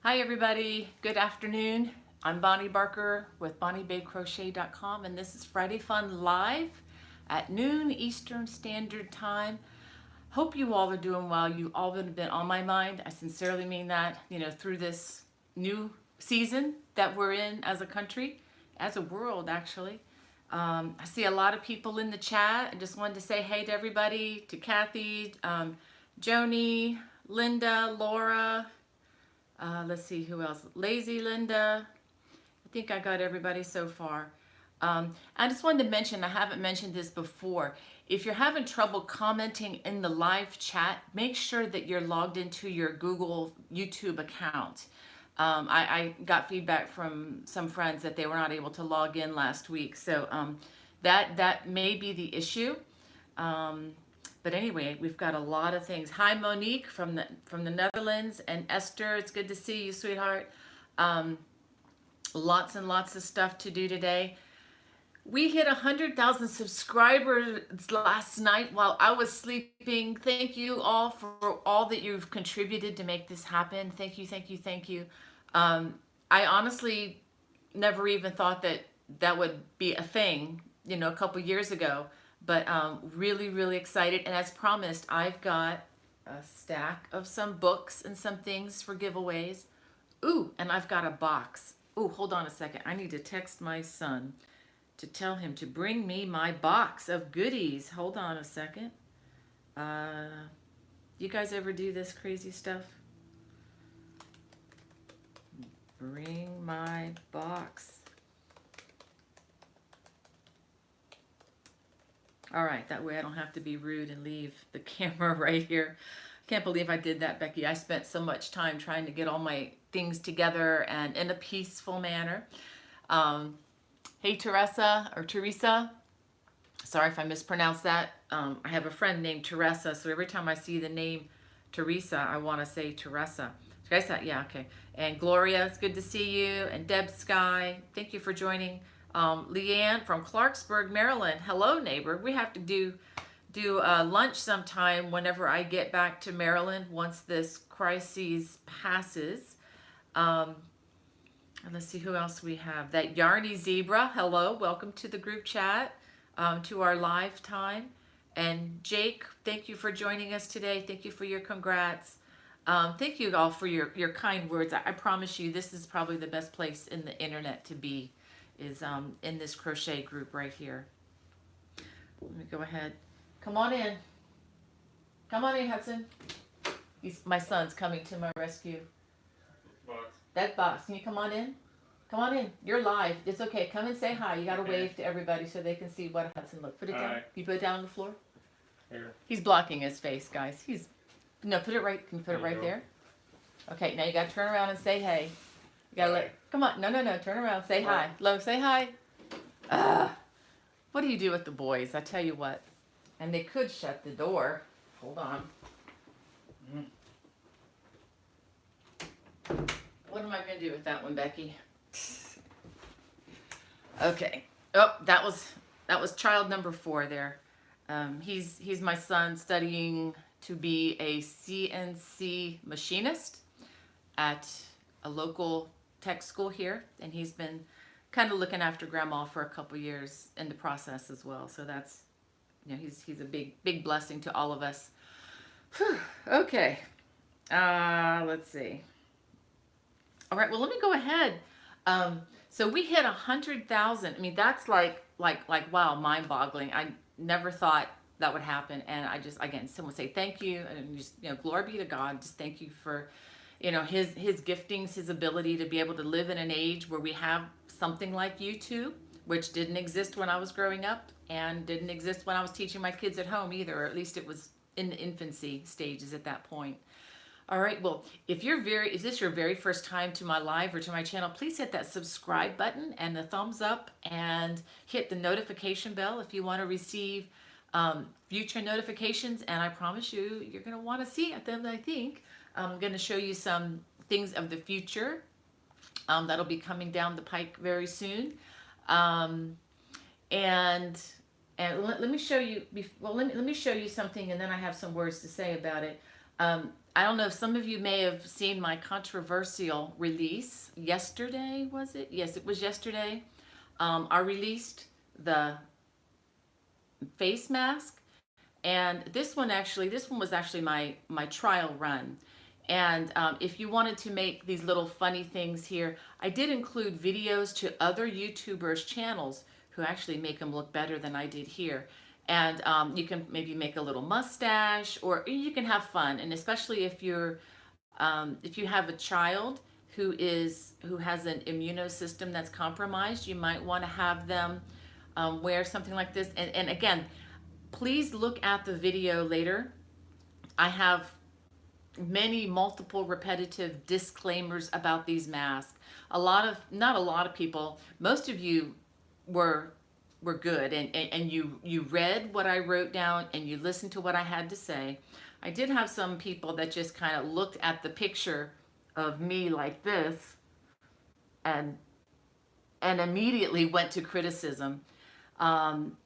Hi everybody, good afternoon. I'm Bonnie Barker with BonnieBabeCrochet.com and this is Friday Fun Live at noon Eastern Standard Time. Hope you all are doing well. You all have been on my mind. I sincerely mean that, through this new season that we're in as a country, as a world actually. I see a lot of people in the chat. I just wanted to say hey to everybody, to Kathy, Joni, Linda, Laura, let's see who else. Lazy Linda. I think I got everybody so far. I just wanted to mention, I haven't mentioned this before. If you're having trouble commenting in the live chat, make sure that you're logged into your Google YouTube account. I got feedback from some friends that they were not able to log in last week. So that may be the issue. But anyway, we've got a lot of things. Hi, Monique from the Netherlands, and Esther. It's good to see you, sweetheart. Lots and lots of stuff to do today. We hit 100,000 subscribers last night while I was sleeping. Thank you all for all that you've contributed to make this happen. Thank you, thank you, thank you. I honestly never even thought that that would be a thing, a couple years ago. But really, really excited. And as promised, I've got a stack of some books and some things for giveaways. Ooh, and I've got a box. Ooh, hold on a second. I need to text my son to tell him to bring me my box of goodies. Hold on a second. You guys ever do this crazy stuff? Bring my box. All right, that way I don't have to be rude and leave the camera right here. I can't believe I did that, Becky. I spent so much time trying to get all my things together and in a peaceful manner. Hey, Teresa, or Teresa. Sorry if I mispronounced that. I have a friend named Teresa, so every time I see the name Teresa, I want to say Teresa. Teresa, yeah, okay. And Gloria, it's good to see you. And Deb Sky, thank you for joining. Leanne from Clarksburg, Maryland. Hello, neighbor. We have to do lunch sometime whenever I get back to Maryland once this crisis passes. And let's see who else we have. That Yarny Zebra. Hello, welcome to the group chat, to our live time. And Jake, thank you for joining us today. Thank you for your congrats. Thank you all for your kind words. I promise you, this is probably the best place in the internet to be, is in this crochet group right here. Let me go ahead. Come on in. Come on in, Hudson. My son's coming to my rescue. Box. That box. Can you come on in? Come on in. You're live. It's okay. Come and say hi. You got to wave to everybody so they can see what Hudson looks. Put it down. Can you put it down on the floor? Here. He's blocking his face, guys. No, put it right. Can you put it right there? Okay, now you got to turn around and say hey. You got to come on. No. Turn around. Say hi. Lo, say hi. What do you do with the boys? I tell you what. And they could shut the door. Hold on. What am I going to do with that one, Becky? Okay. Oh, that was child number 4 there. He's my son studying to be a CNC machinist at a local tech school here, and he's been kind of looking after grandma for a couple years in the process as well. So that's, he's a big blessing to all of us. Whew. Okay. Let's see. All right, well, let me go ahead. So we hit 100,000. I mean, that's like wow, mind-boggling. I never thought that would happen, and I just, again, someone say thank you, and just, glory be to God. Just thank you for, his giftings, his ability to be able to live in an age where we have something like YouTube, which didn't exist when I was growing up, and didn't exist when I was teaching my kids at home either, or at least it was in the infancy stages at that point. All right, well, if this your very first time to my live or to my channel, please hit that subscribe button and the thumbs up, and hit the notification bell if you want to receive future notifications. And I promise you, you're going to want to see them, I think. I'm going to show you some things of the future that'll be coming down the pike very soon. And let me show you, let me show you something, and then I have some words to say about it. I don't know if some of you may have seen my controversial release yesterday, was it? Yes, it was yesterday. I released the face mask, and this one was actually my trial run. And if you wanted to make these little funny things here, I did include videos to other YouTubers' channels who actually make them look better than I did here. And you can maybe make a little mustache, or you can have fun. And especially if you have a child who has an immunosystem that's compromised, you might want to have them wear something like this. And again, please look at the video later. I have multiple repetitive disclaimers about these masks. Not a lot of people, most of you were good, and you read what I wrote down and you listened to what I had to say. I did have some people that just kind of looked at the picture of me like this and immediately went to criticism.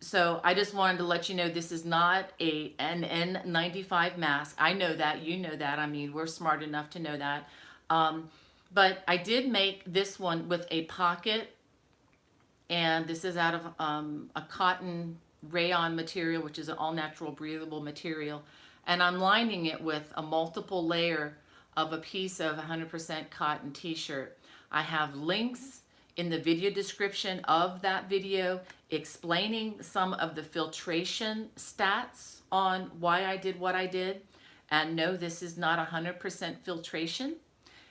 So I just wanted to let you know this is not an N95 mask. I know that, you know that. I mean, we're smart enough to know that. But I did make this one with a pocket, and this is out of a cotton rayon material, which is an all-natural breathable material. And I'm lining it with a multiple layer of a piece of 100% cotton t-shirt. I have links in the video description of that video explaining some of the filtration stats on why I did what I did. And no, this is not 100% filtration,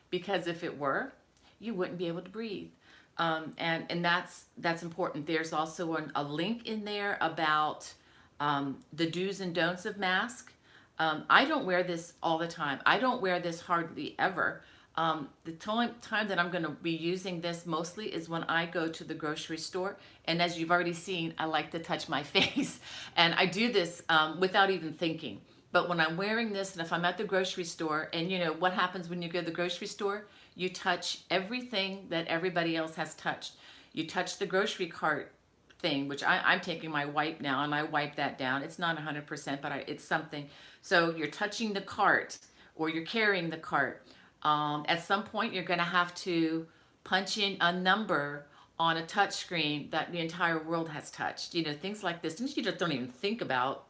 because if it were, you wouldn't be able to breathe. And that's important. There's also a link in there about the do's and don'ts of mask. I don't wear this all the time. I don't wear this hardly ever. The time that I'm going to be using this mostly is when I go to the grocery store. And as you've already seen, I like to touch my face. And I do this without even thinking. But when I'm wearing this, and if I'm at the grocery store, and you know what happens when you go to the grocery store? You touch everything that everybody else has touched. You touch the grocery cart thing, which I'm taking my wipe now, and I wipe that down. It's not 100%, but it's something. So you're touching the cart, or you're carrying the cart. At some point, you're going to have to punch in a number on a touch screen that the entire world has touched. You know, things like this, things you just don't even think about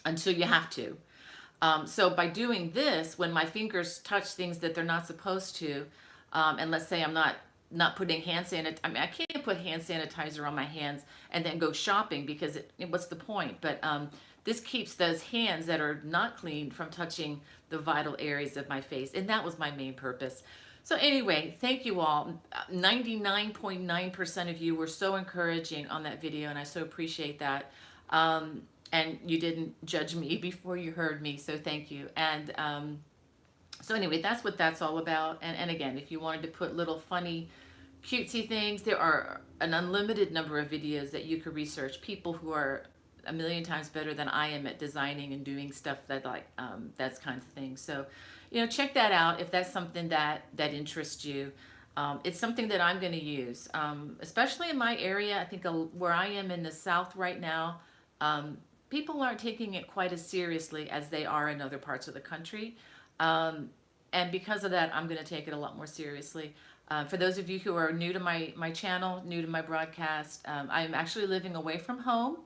until you have to. So by doing this, when my fingers touch things that they're not supposed to, and let's say I'm not putting hand sanitizer, I mean, I can't put hand sanitizer on my hands and then go shopping, because what's the point? But this keeps those hands that are not clean from touching the vital areas of my face. And that was my main purpose. So anyway, thank you all. 99.9% of you were so encouraging on that video, and I so appreciate that. And you didn't judge me before you heard me, so thank you. And so anyway, that's what that's all about. And again, if you wanted to put little funny, cutesy things, there are an unlimited number of videos that you could research. People who are a million times better than I am at designing and doing stuff that that's kinds of things. So, you know, check that out if that's something that interests you. It's something that I'm going to use, especially in my area. I think where I am in the South right now, people aren't taking it quite as seriously as they are in other parts of the country. And because of that, I'm going to take it a lot more seriously. For those of you who are new to my channel, new to my broadcast, I'm actually living away from home.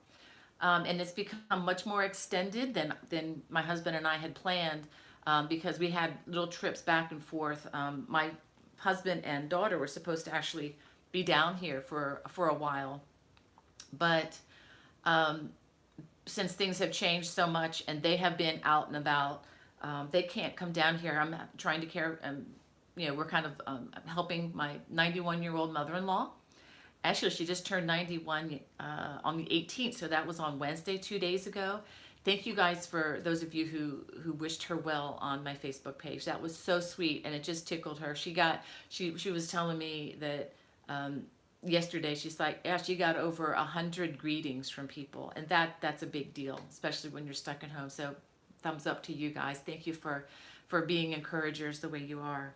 And it's become much more extended than my husband and I had planned, because we had little trips back and forth. My husband and daughter were supposed to actually be down here for a while. But since things have changed so much and they have been out and about, they can't come down here. I'm trying to care, you know, we're kind of helping my 91-year-old mother-in-law. Actually, she just turned 91 on the 18th, so that was on Wednesday, 2 days ago. Thank you guys for those of you who wished her well on my Facebook page. That was so sweet, and it just tickled her. She was telling me that yesterday, she's like, yeah, she got over 100 greetings from people, and that's a big deal, especially when you're stuck at home. So thumbs up to you guys. Thank you for being encouragers the way you are.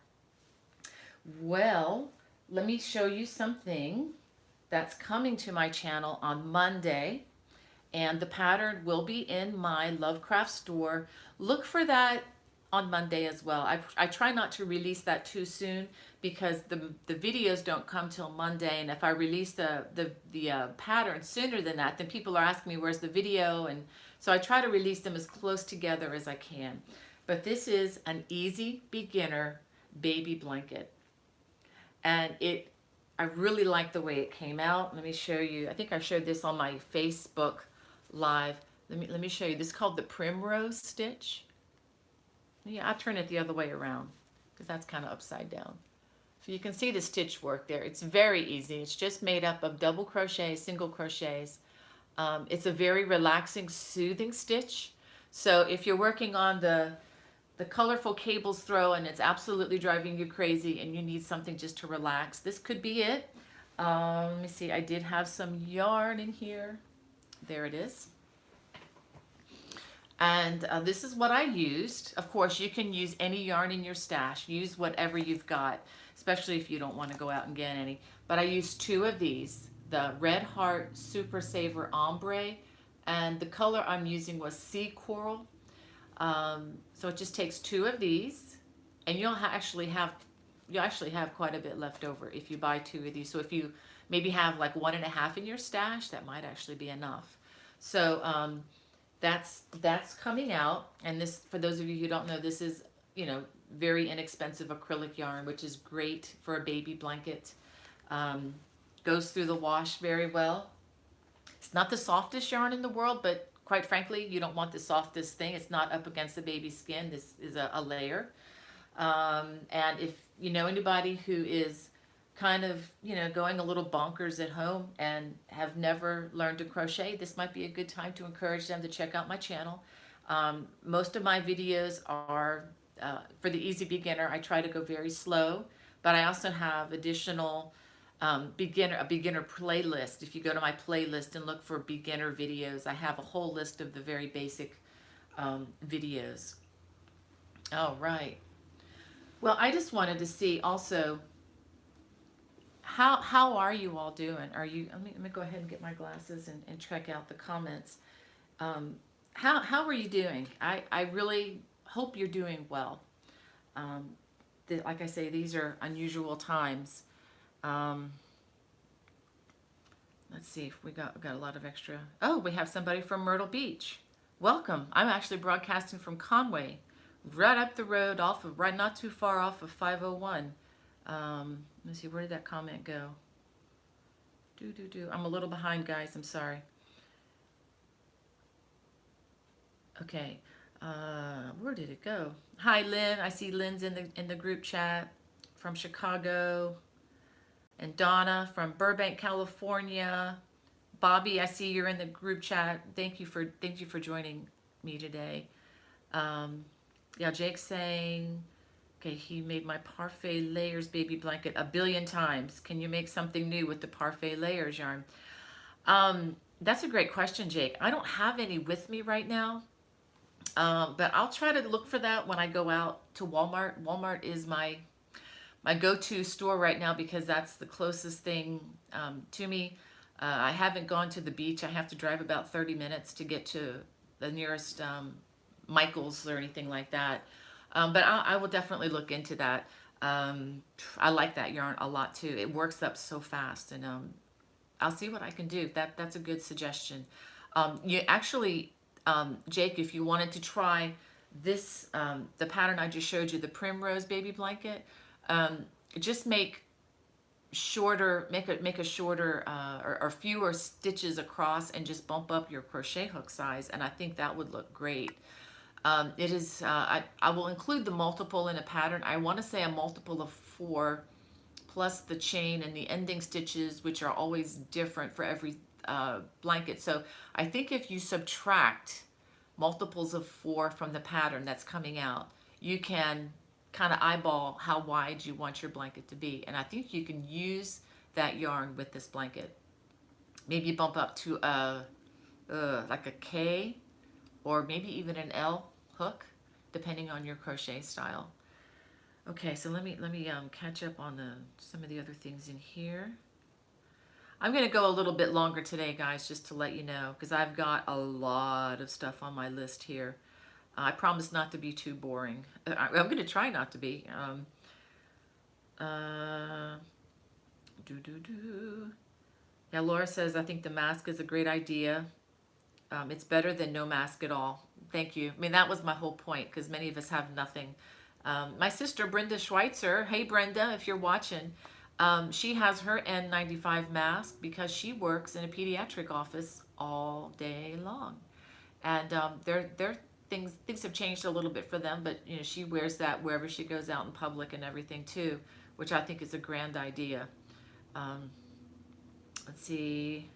Well, let me show you something that's coming to my channel on Monday, and the pattern will be in my Lovecraft store. Look for that on Monday as well. I try not to release that too soon because the videos don't come till Monday, and if I release the pattern sooner than that, then people are asking me where's the video, and so I try to release them as close together as I can. But this is an easy beginner baby blanket, and I really like the way it came out. Let me show you. I think I showed this on my Facebook Live. Let me show you. This is called the Primrose stitch. Yeah, I turn it the other way around because that's kind of upside down. So you can see the stitch work there. It's very easy. It's just made up of double crochets, single crochets. It's a very relaxing, soothing stitch. So if you're working on the colorful cables throw and it's absolutely driving you crazy and you need something just to relax, this could be it. Let me see. I did have some yarn in here. There it is. And this is what I used. Of course, you can use any yarn in your stash. Use whatever you've got, especially if you don't want to go out and get any. But I used 2 of these, the Red Heart Super Saver Ombre, and the color I'm using was Sea Coral. So it just takes 2 of these, and you'll actually have quite a bit left over if you buy 2 of these. So if you maybe have like 1.5 in your stash, that might actually be enough. So that's coming out, and this, for those of you who don't know, this is, you know, very inexpensive acrylic yarn, which is great for a baby blanket. Goes through the wash very well. It's not the softest yarn in the world, but quite frankly, you don't want the softest thing. It's not up against the baby's skin. This is a layer. And if you know anybody who is kind of, you know, going a little bonkers at home and have never learned to crochet, this might be a good time to encourage them to check out my channel. Most of my videos are for the easy beginner. I try to go very slow, but I also have additional a beginner playlist. If you go to my playlist and look for beginner videos, I have a whole list of the very basic videos. All right. Well, I just wanted to see also, how are you all doing? Are you, let me go ahead and get my glasses and check out the comments. How are you doing? I really hope you're doing well. Like I say, these are unusual times. Let's see if we got a lot of extra. Oh, we have somebody from Myrtle Beach. Welcome. I'm actually broadcasting from Conway, right up the road off of, right not too far off of 501. Let's see, where did that comment go? I'm a little behind, guys. I'm sorry. Okay. Where did it go? Hi, Lynn. I see Lynn's in the group chat from Chicago. And Donna from Burbank, California. Bobby, I see you're in the group chat. Thank you for joining me today. Yeah, Jake's saying, okay, he made my Parfait Layers baby blanket 1 billion times. Can you make something new with the Parfait Layers yarn? That's a great question, Jake. I don't have any with me right now, but I'll try to look for that when I go out to Walmart. Walmart is my go-to store right now because that's the closest thing to me. I haven't gone to the beach. I have to drive about 30 minutes to get to the nearest Michael's or anything like that. But I will definitely look into that. I like that yarn a lot too. It works up so fast, and I'll see what I can do. That's a good suggestion. You actually, Jake, if you wanted to try this, the pattern I just showed you, the Primrose baby blanket, just make a shorter or fewer stitches across and just bump up your crochet hook size, and I think that would look great. It is, I will include the multiple in a pattern. I want to say a multiple of 4 plus the chain and the ending stitches, which are always different for every blanket. So I think if you subtract multiples of 4 from the pattern that's coming out, you can kind of eyeball how wide you want your blanket to be. And I think you can use that yarn with this blanket. Maybe bump up to like a K or maybe even an L hook, depending on your crochet style. Okay, so let me catch up on some of the other things in here. I'm going to go a little bit longer today, guys, just to let you know, because I've got a lot of stuff on my list here. I promise not to be too boring. I'm going to try not to be. Uh, do do do. Yeah, Laura says, I think the mask is a great idea. It's better than no mask at all. Thank you. I mean, that was my whole point because many of us have nothing. My sister, Brenda Schweitzer, hey Brenda, if you're watching, she has her N95 mask because she works in a pediatric office all day long. And they're things have changed a little bit for them, but you know, she wears that wherever she goes out in public and everything too, which I think is a grand idea. Um, let's see.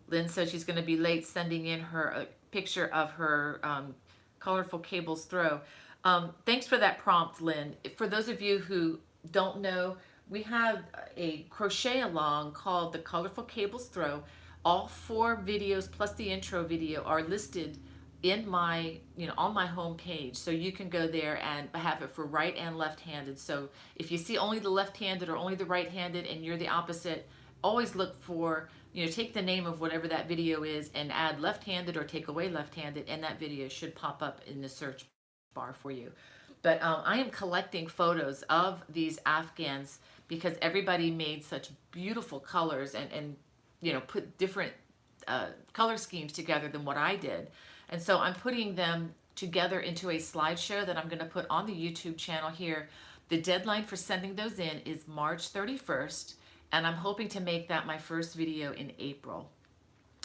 Lynn says she's going to be late sending in her picture of her colorful cables throw. Thanks for that prompt, Lynn. For those of you who don't know, we have a crochet along called the Colorful Cables Throw. All 4 videos plus the intro video are listed in my, on my home page. So you can go there and have it for right and left-handed. So if you see only the left-handed or only the right-handed and you're the opposite, always look for, take the name of whatever that video is and add left-handed or take away left-handed, and that video should pop up in the search bar for you. But I am collecting photos of these Afghans because everybody made such beautiful colors and put different color schemes together than what I did. And so I'm putting them together into a slideshow that I'm going to put on the YouTube channel here. The deadline for sending those in is March 31st, and I'm hoping to make that my first video in April.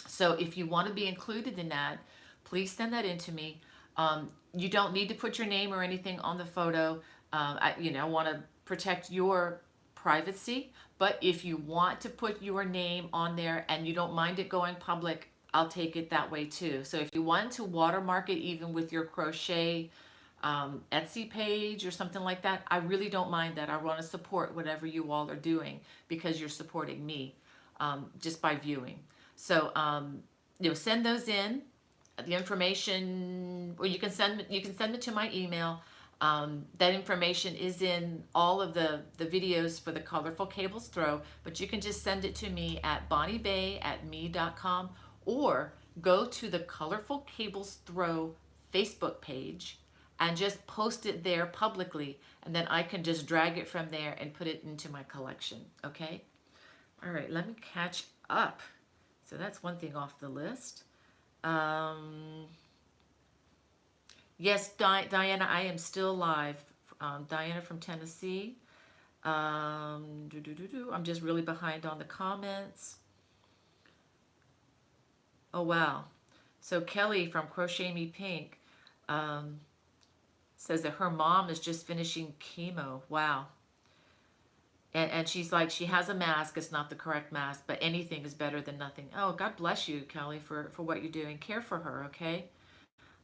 So if you want to be included in that, please send that in to me. You don't need to put your name or anything on the photo. I want to protect your privacy, but if you want to put your name on there and you don't mind it going public, I'll take it that way too. So if you want to watermark it even with your crochet Etsy page or something like that, I really don't mind that. I want to support whatever you all are doing because you're supporting me just by viewing. So send those in. The information, or you can send it to my email. That information is in all of the videos for the Colorful Cables Throw, but you can just send it to me at bonniebay@me.com, or go to the Colorful Cables Throw Facebook page and just post it there publicly, and then I can just drag it from there and put it into my collection. Okay? All right, let me catch up. So that's one thing off the list. Yes, Diana, I am still live. Diana from Tennessee. I'm just really behind on the comments. Oh, wow. So Kelly from Crochet Me Pink says that her mom is just finishing chemo. Wow. And she's like, she has a mask. It's not the correct mask, but anything is better than nothing. Oh, God bless you, Kelly, for what you're doing. Care for her, okay?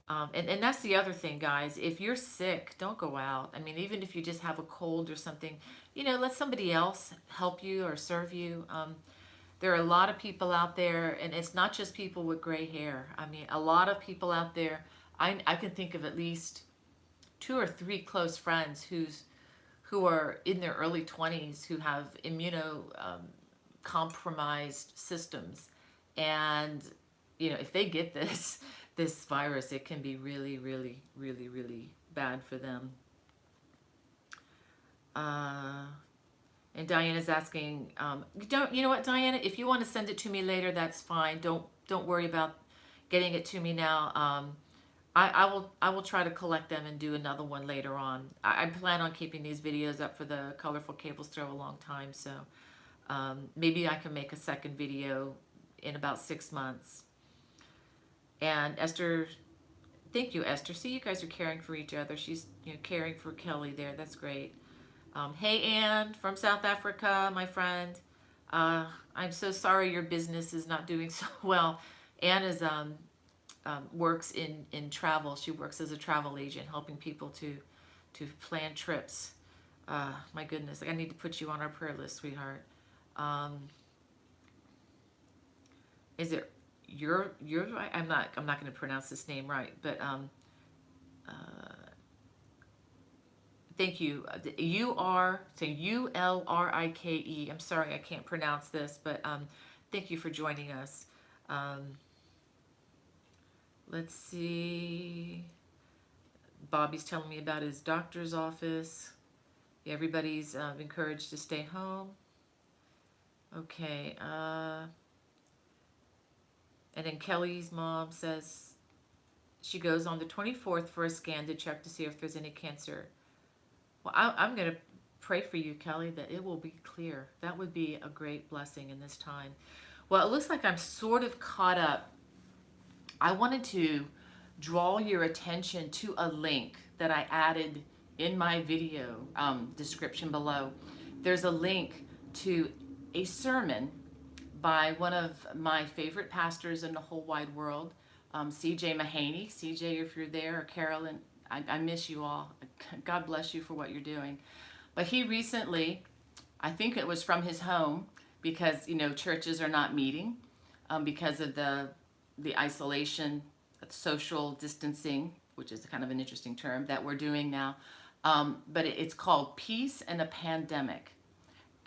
And that's the other thing, guys. If you're sick, don't go out. I mean, even if you just have a cold or something, let somebody else help you or serve you. There are a lot of people out there, and it's not just people with gray hair. I mean, a lot of people out there. I can think of at least 2 or 3 close friends who are in their early 20s who have immunocompromised systems, and if they get this virus, it can be really, really, really, really bad for them. And Diana's asking, you know what, Diana? If you want to send it to me later, that's fine. Don't worry about getting it to me now. I will try to collect them and do another one later on. I plan on keeping these videos up for the Colorful Cables Throw a long time, so maybe I can make a second video in about 6 months. And Esther, thank you, Esther. See, you guys are caring for each other. She's caring for Kelly there. That's great. Hey, Ann from South Africa, my friend. I'm so sorry your business is not doing so well. Ann is works in travel. She works as a travel agent, helping people to plan trips. My goodness, I need to put you on our prayer list, sweetheart. Is it you're right? I'm not going to pronounce this name right, but thank you. You are, so Ulrike. I'm sorry I can't pronounce this, but thank you for joining us. Let's see. Bobby's telling me about his doctor's office. Everybody's encouraged to stay home. Okay. And then Kelly's mom says she goes on the 24th for a scan to check to see if there's any cancer. Well, I'm going to pray for you, Kelly, that it will be clear. That would be a great blessing in this time. Well, it looks like I'm sort of caught up. I wanted to draw your attention to a link that I added in my video description below. There's a link to a sermon by one of my favorite pastors in the whole wide world, CJ Mahaney. CJ, if you're there, or Carolyn, I miss you all. God bless you for what you're doing. But he recently, I think it was from his home, because churches are not meeting because of the isolation, social distancing, which is kind of an interesting term that we're doing now. But it's called Peace in a Pandemic.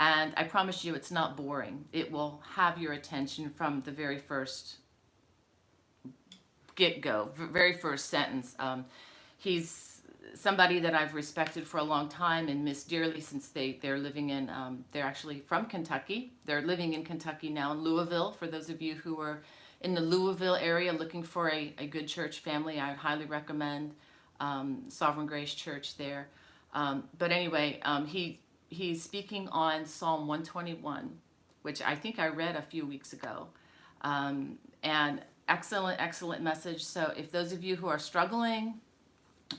And I promise you it's not boring. It will have your attention from the very first get-go, very first sentence. He's somebody that I've respected for a long time and missed dearly, since they're living in, they're actually from Kentucky. They're living in Kentucky now, in Louisville. For those of you who are in the Louisville area looking for a good church family, I would highly recommend Sovereign Grace Church there. But anyway, he's speaking on Psalm 121, which I think I read a few weeks ago. And excellent message. So if those of you who are struggling,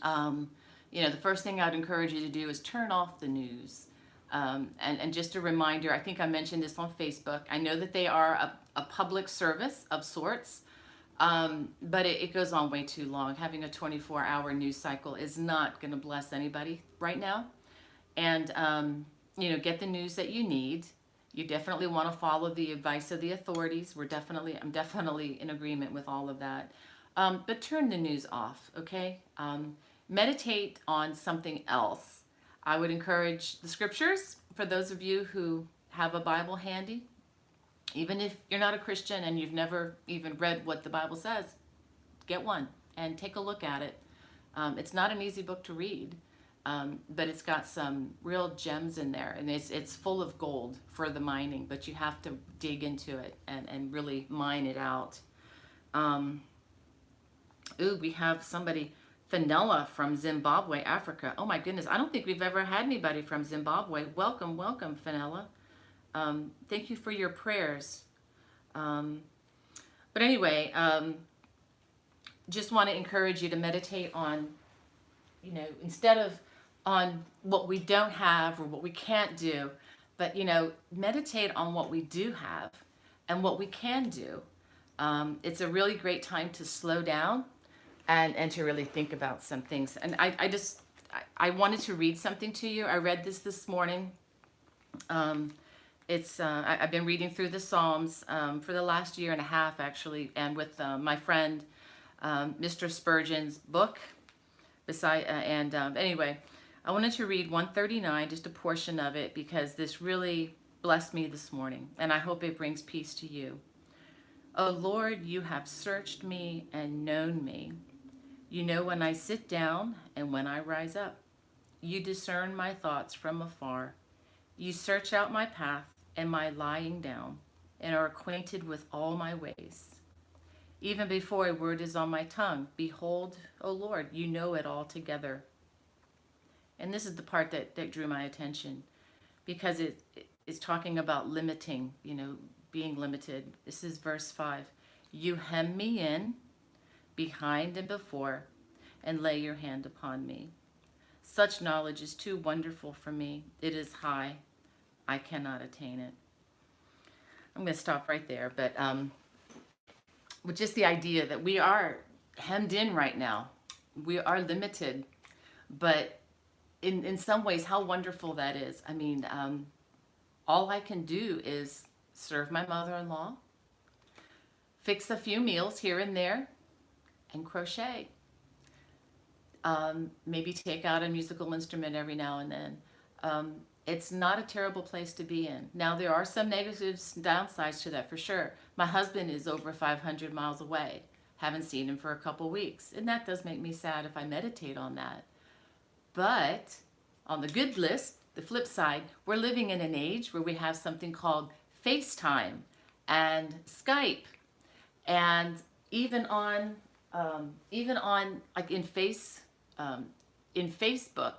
the first thing I'd encourage you to do is turn off the news. And just a reminder, I think I mentioned this on Facebook. I know that they are a public service of sorts, but it goes on way too long. Having a 24-hour news cycle is not going to bless anybody right now. And, get the news that you need. You definitely want to follow the advice of the authorities. I'm definitely in agreement with all of that. But turn the news off, okay? Meditate on something else. I would encourage the scriptures for those of you who have a Bible handy. Even if you're not a Christian and you've never even read what the Bible says, get one and take a look at it. It's not an easy book to read, but it's got some real gems in there, and it's full of gold for the mining, but you have to dig into it and really mine it out. We have somebody, Fenella from Zimbabwe, Africa. Oh my goodness, I don't think we've ever had anybody from Zimbabwe. Welcome, Fenella. Thank you for your prayers. But anyway, just want to encourage you to meditate on, instead of on what we don't have or what we can't do, but, meditate on what we do have and what we can do. It's a really great time to slow down and to really think about some things. And I wanted to read something to you. I read this morning. I've been reading through the Psalms for the last year and a half, actually, and with my friend, Mr. Spurgeon's book. Anyway, I wanted to read 139, just a portion of it, because this really blessed me this morning, and I hope it brings peace to you. O Lord, you have searched me and known me. You know when I sit down and when I rise up. You discern my thoughts from afar. You search out my path and my lying down, and are acquainted with all my ways. Even before a word is on my tongue, behold, O Lord, you know it all together. And this is the part that drew my attention, because it is talking about limiting, being limited. This is verse 5. You hem me in, behind and before, and lay your hand upon me. Such knowledge is too wonderful for me. It is high. I cannot attain it. I'm going to stop right there, but with just the idea that we are hemmed in right now. We are limited, but in some ways, how wonderful that is. I mean, all I can do is serve my mother-in-law, fix a few meals here and there, and crochet. Maybe take out a musical instrument every now and then. It's not a terrible place to be in. Now, there are some negatives and downsides to that, for sure. My husband is over 500 miles away. Haven't seen him for a couple weeks. And that does make me sad if I meditate on that. But on the good list, the flip side, we're living in an age where we have something called FaceTime and Skype, and even on like in Facebook,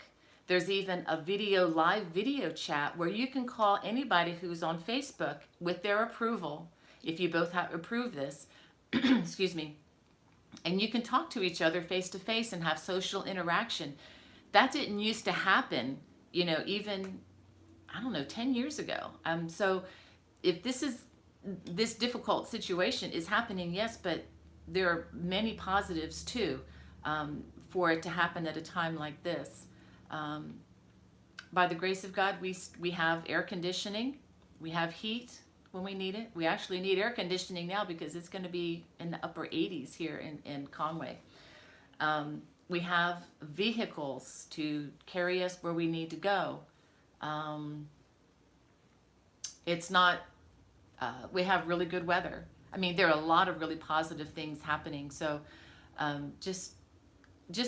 there's even a live video chat where you can call anybody who's on Facebook with their approval, if you both have approved this, excuse me, and you can talk to each other face to face and have social interaction. That didn't used to happen, even, I don't know, 10 years ago. So if this difficult situation is happening, yes, but there are many positives too, for it to happen at a time like this. By the grace of God, we have air conditioning, we have heat when we need it. We actually need air conditioning now because it's going to be in the upper 80s here in Conway. We have vehicles to carry us where we need to go. It's not, we have really good weather. I mean, there are a lot of really positive things happening. So just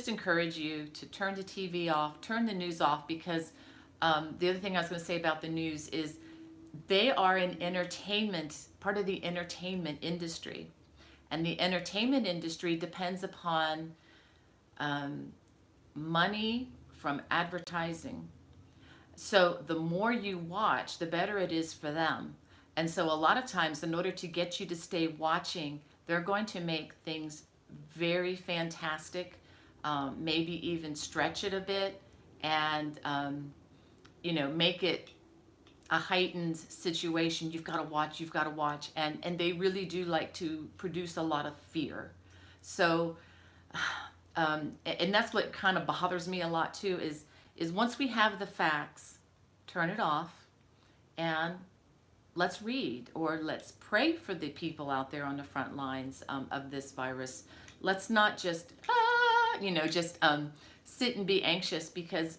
encourage you to turn the TV off, turn the news off, because the other thing I was going to say about the news is they are an part of the entertainment industry. And the entertainment industry depends upon money from advertising. So the more you watch, the better it is for them. And so a lot of times, in order to get you to stay watching, they're going to make things very fantastic, maybe even stretch it a bit, and make it a heightened situation. You've got to watch, and they really do like to produce a lot of fear. So and that's what kind of bothers me a lot too, is once we have the facts, turn it off and let's read, or let's pray for the people out there on the front lines of this virus. Let's not just sit and be anxious, because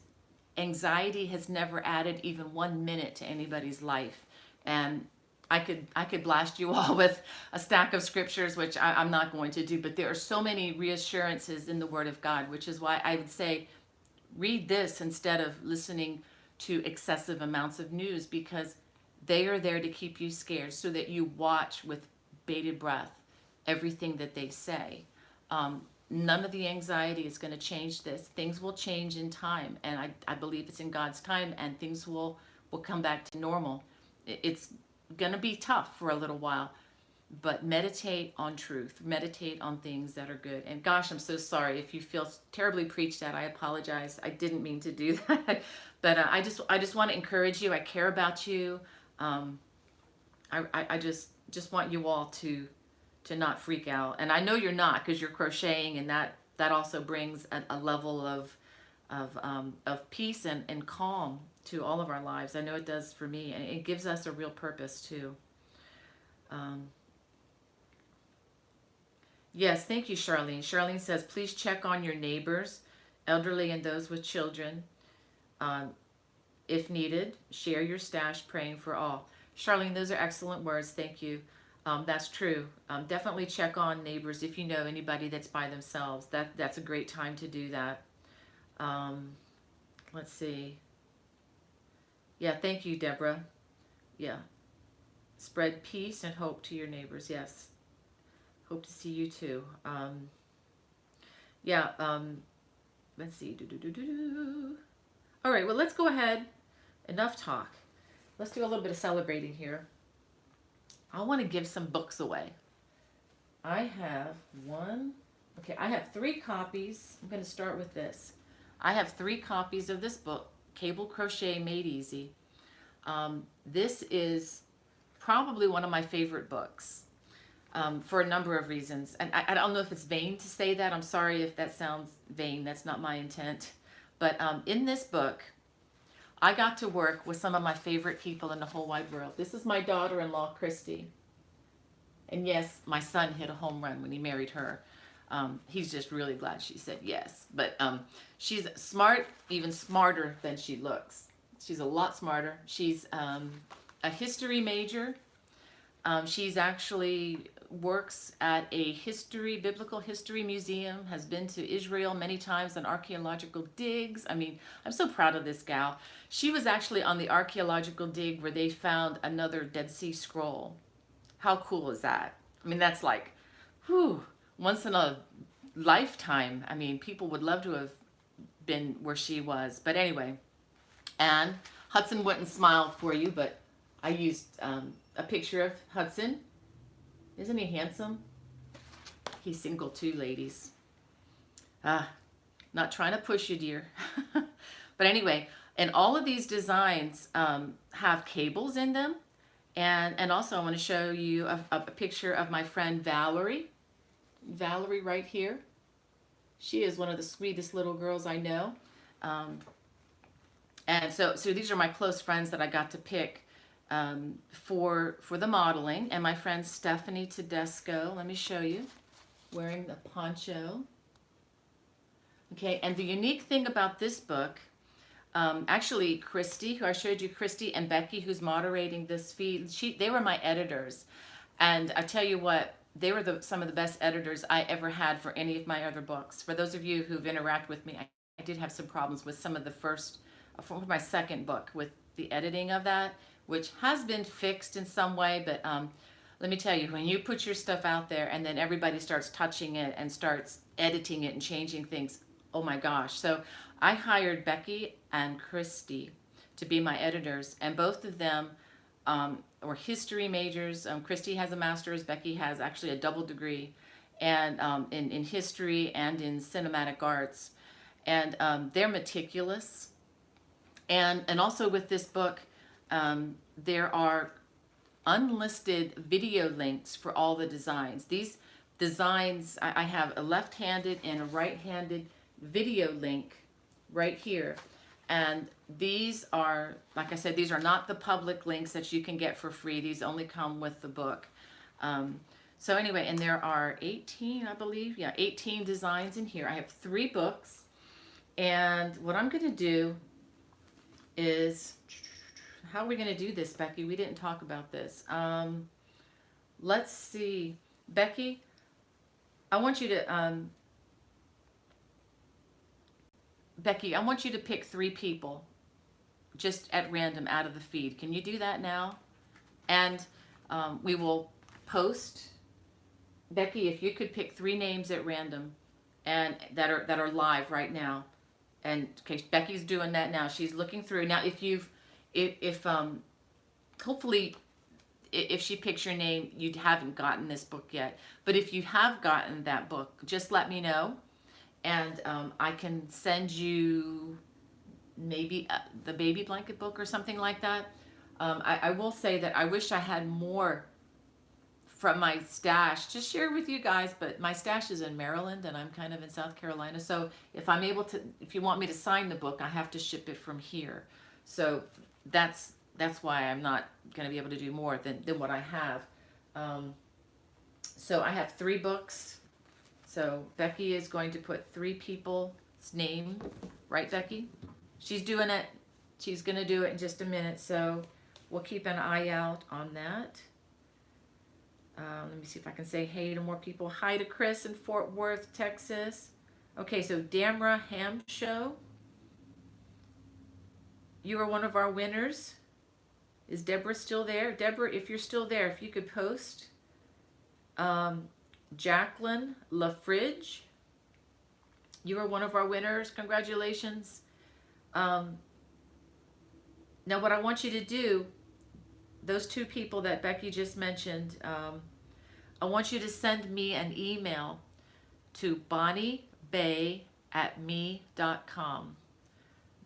anxiety has never added even 1 minute to anybody's life. And I could blast you all with a stack of scriptures, which I'm not going to do, but there are so many reassurances in the Word of God, which is why I would say read this instead of listening to excessive amounts of news, because they are there to keep you scared, so that you watch with bated breath everything that they say. None of the anxiety is going to change this. Things will change in time, and I believe it's in God's time, and things will come back to normal. It's going to be tough for a little while, but meditate on truth. Meditate on things that are good. And gosh, I'm so sorry if you feel terribly preached at. I apologize. I didn't mean to do that. But I just want to encourage you. I care about you. I just want you all to not freak out. And I know you're not, because you're crocheting, and that also brings a level of peace and calm to all of our lives. I know it does for me, and it gives us a real purpose too. Yes, thank you, Charlene. Charlene says, please check on your neighbors, elderly and those with children. If needed, share your stash, praying for all. Charlene, those are excellent words. Thank you. That's true. Definitely check on neighbors if you know anybody that's by themselves. That's a great time to do that. Let's see. Yeah, thank you, Deborah. Yeah. Spread peace and hope to your neighbors. Yes. Hope to see you too. Let's see. All right, well, let's go ahead. Enough talk. Let's do a little bit of celebrating here. I want to give some books away. I have I have 3 copies. I'm going to start with this. I have 3 copies of this book, Cable Crochet Made Easy. This is probably one of my favorite books, for a number of reasons. And I don't know if it's vain to say that. I'm sorry if that sounds vain. That's not my intent. But in this book, I got to work with some of my favorite people in the whole wide world. This is my daughter-in-law, Christy. And yes, my son hit a home run when he married her. He's just really glad she said yes. But she's smart, even smarter than she looks. She's a lot smarter. She's a history major. She's actually works at a biblical history museum, has been to Israel many times on archaeological digs. I mean, I'm so proud of this gal. She was actually on the archaeological dig where they found another Dead Sea Scroll. How cool is that? I mean, that's like, whew, once in a lifetime. I mean, people would love to have been where she was. But anyway, and Hudson wouldn't smile for you, but I used a picture of Hudson. Isn't he handsome? He's single too, ladies. Not trying to push you, dear. But anyway, and all of these designs have cables in them. And also I want to show you a picture of my friend Valerie. Valerie right here. She is one of the sweetest little girls I know. And so these are my close friends that I got to pick for the modeling. And my friend Stephanie Tedesco, let me show you, wearing the poncho. Okay, and the unique thing about this book, actually Christy, who I showed you, Christy and Becky, who's moderating this feed, they were my editors. And I tell you what, they were some of the best editors I ever had for any of my other books. For those of you who've interacted with me, I did have some problems with some of the for my second book, with the editing of that, which has been fixed in some way. But let me tell you, when you put your stuff out there and then everybody starts touching it and starts editing it and changing things, oh my gosh. So I hired Becky and Christy to be my editors, and both of them were history majors. Christy has a master's, Becky has actually a double degree, and in history and in cinematic arts. And they're meticulous. And also with this book, there are unlisted video links for all the designs. These designs, I have a left-handed and a right-handed video link right here. And these are, like I said, these are not the public links that you can get for free. These only come with the book. So anyway, and there are 18, I believe. Yeah, 18 designs in here. I have 3 books. And what I'm going to do is, how are we going to do this, Becky? We didn't talk about this. Let's see. Becky, I want you to... Becky, I want you to pick 3 people just at random out of the feed. Can you do that now? And we will post. Becky, if you could pick 3 names at random and that are live right now. And okay, Becky's doing that now. She's looking through. Now if hopefully if she picks your name, you haven't gotten this book yet. But if you have gotten that book, just let me know. And I can send you maybe the baby blanket book or something like that. I will say that I wish I had more from my stash to share with you guys, but my stash is in Maryland and I'm kind of in South Carolina. So if you want me to sign the book, I have to ship it from here. So that's why I'm not going to be able to do more than what I have. So I have 3 books. So Becky is going to put 3 people's name, right, Becky? She's doing it. She's going to do it in just a minute. So we'll keep an eye out on that. Let me see if I can say hey to more people. Hi to Chris in Fort Worth, Texas. Okay, so Damra Ham Show. You are one of our winners. Is Deborah still there? Deborah, if you're still there, if you could post. Jacqueline LaFridge, you are one of our winners. Congratulations. Now what I want you to do, those 2 people that Becky just mentioned, I want you to send me an email to bonniebay@me.com.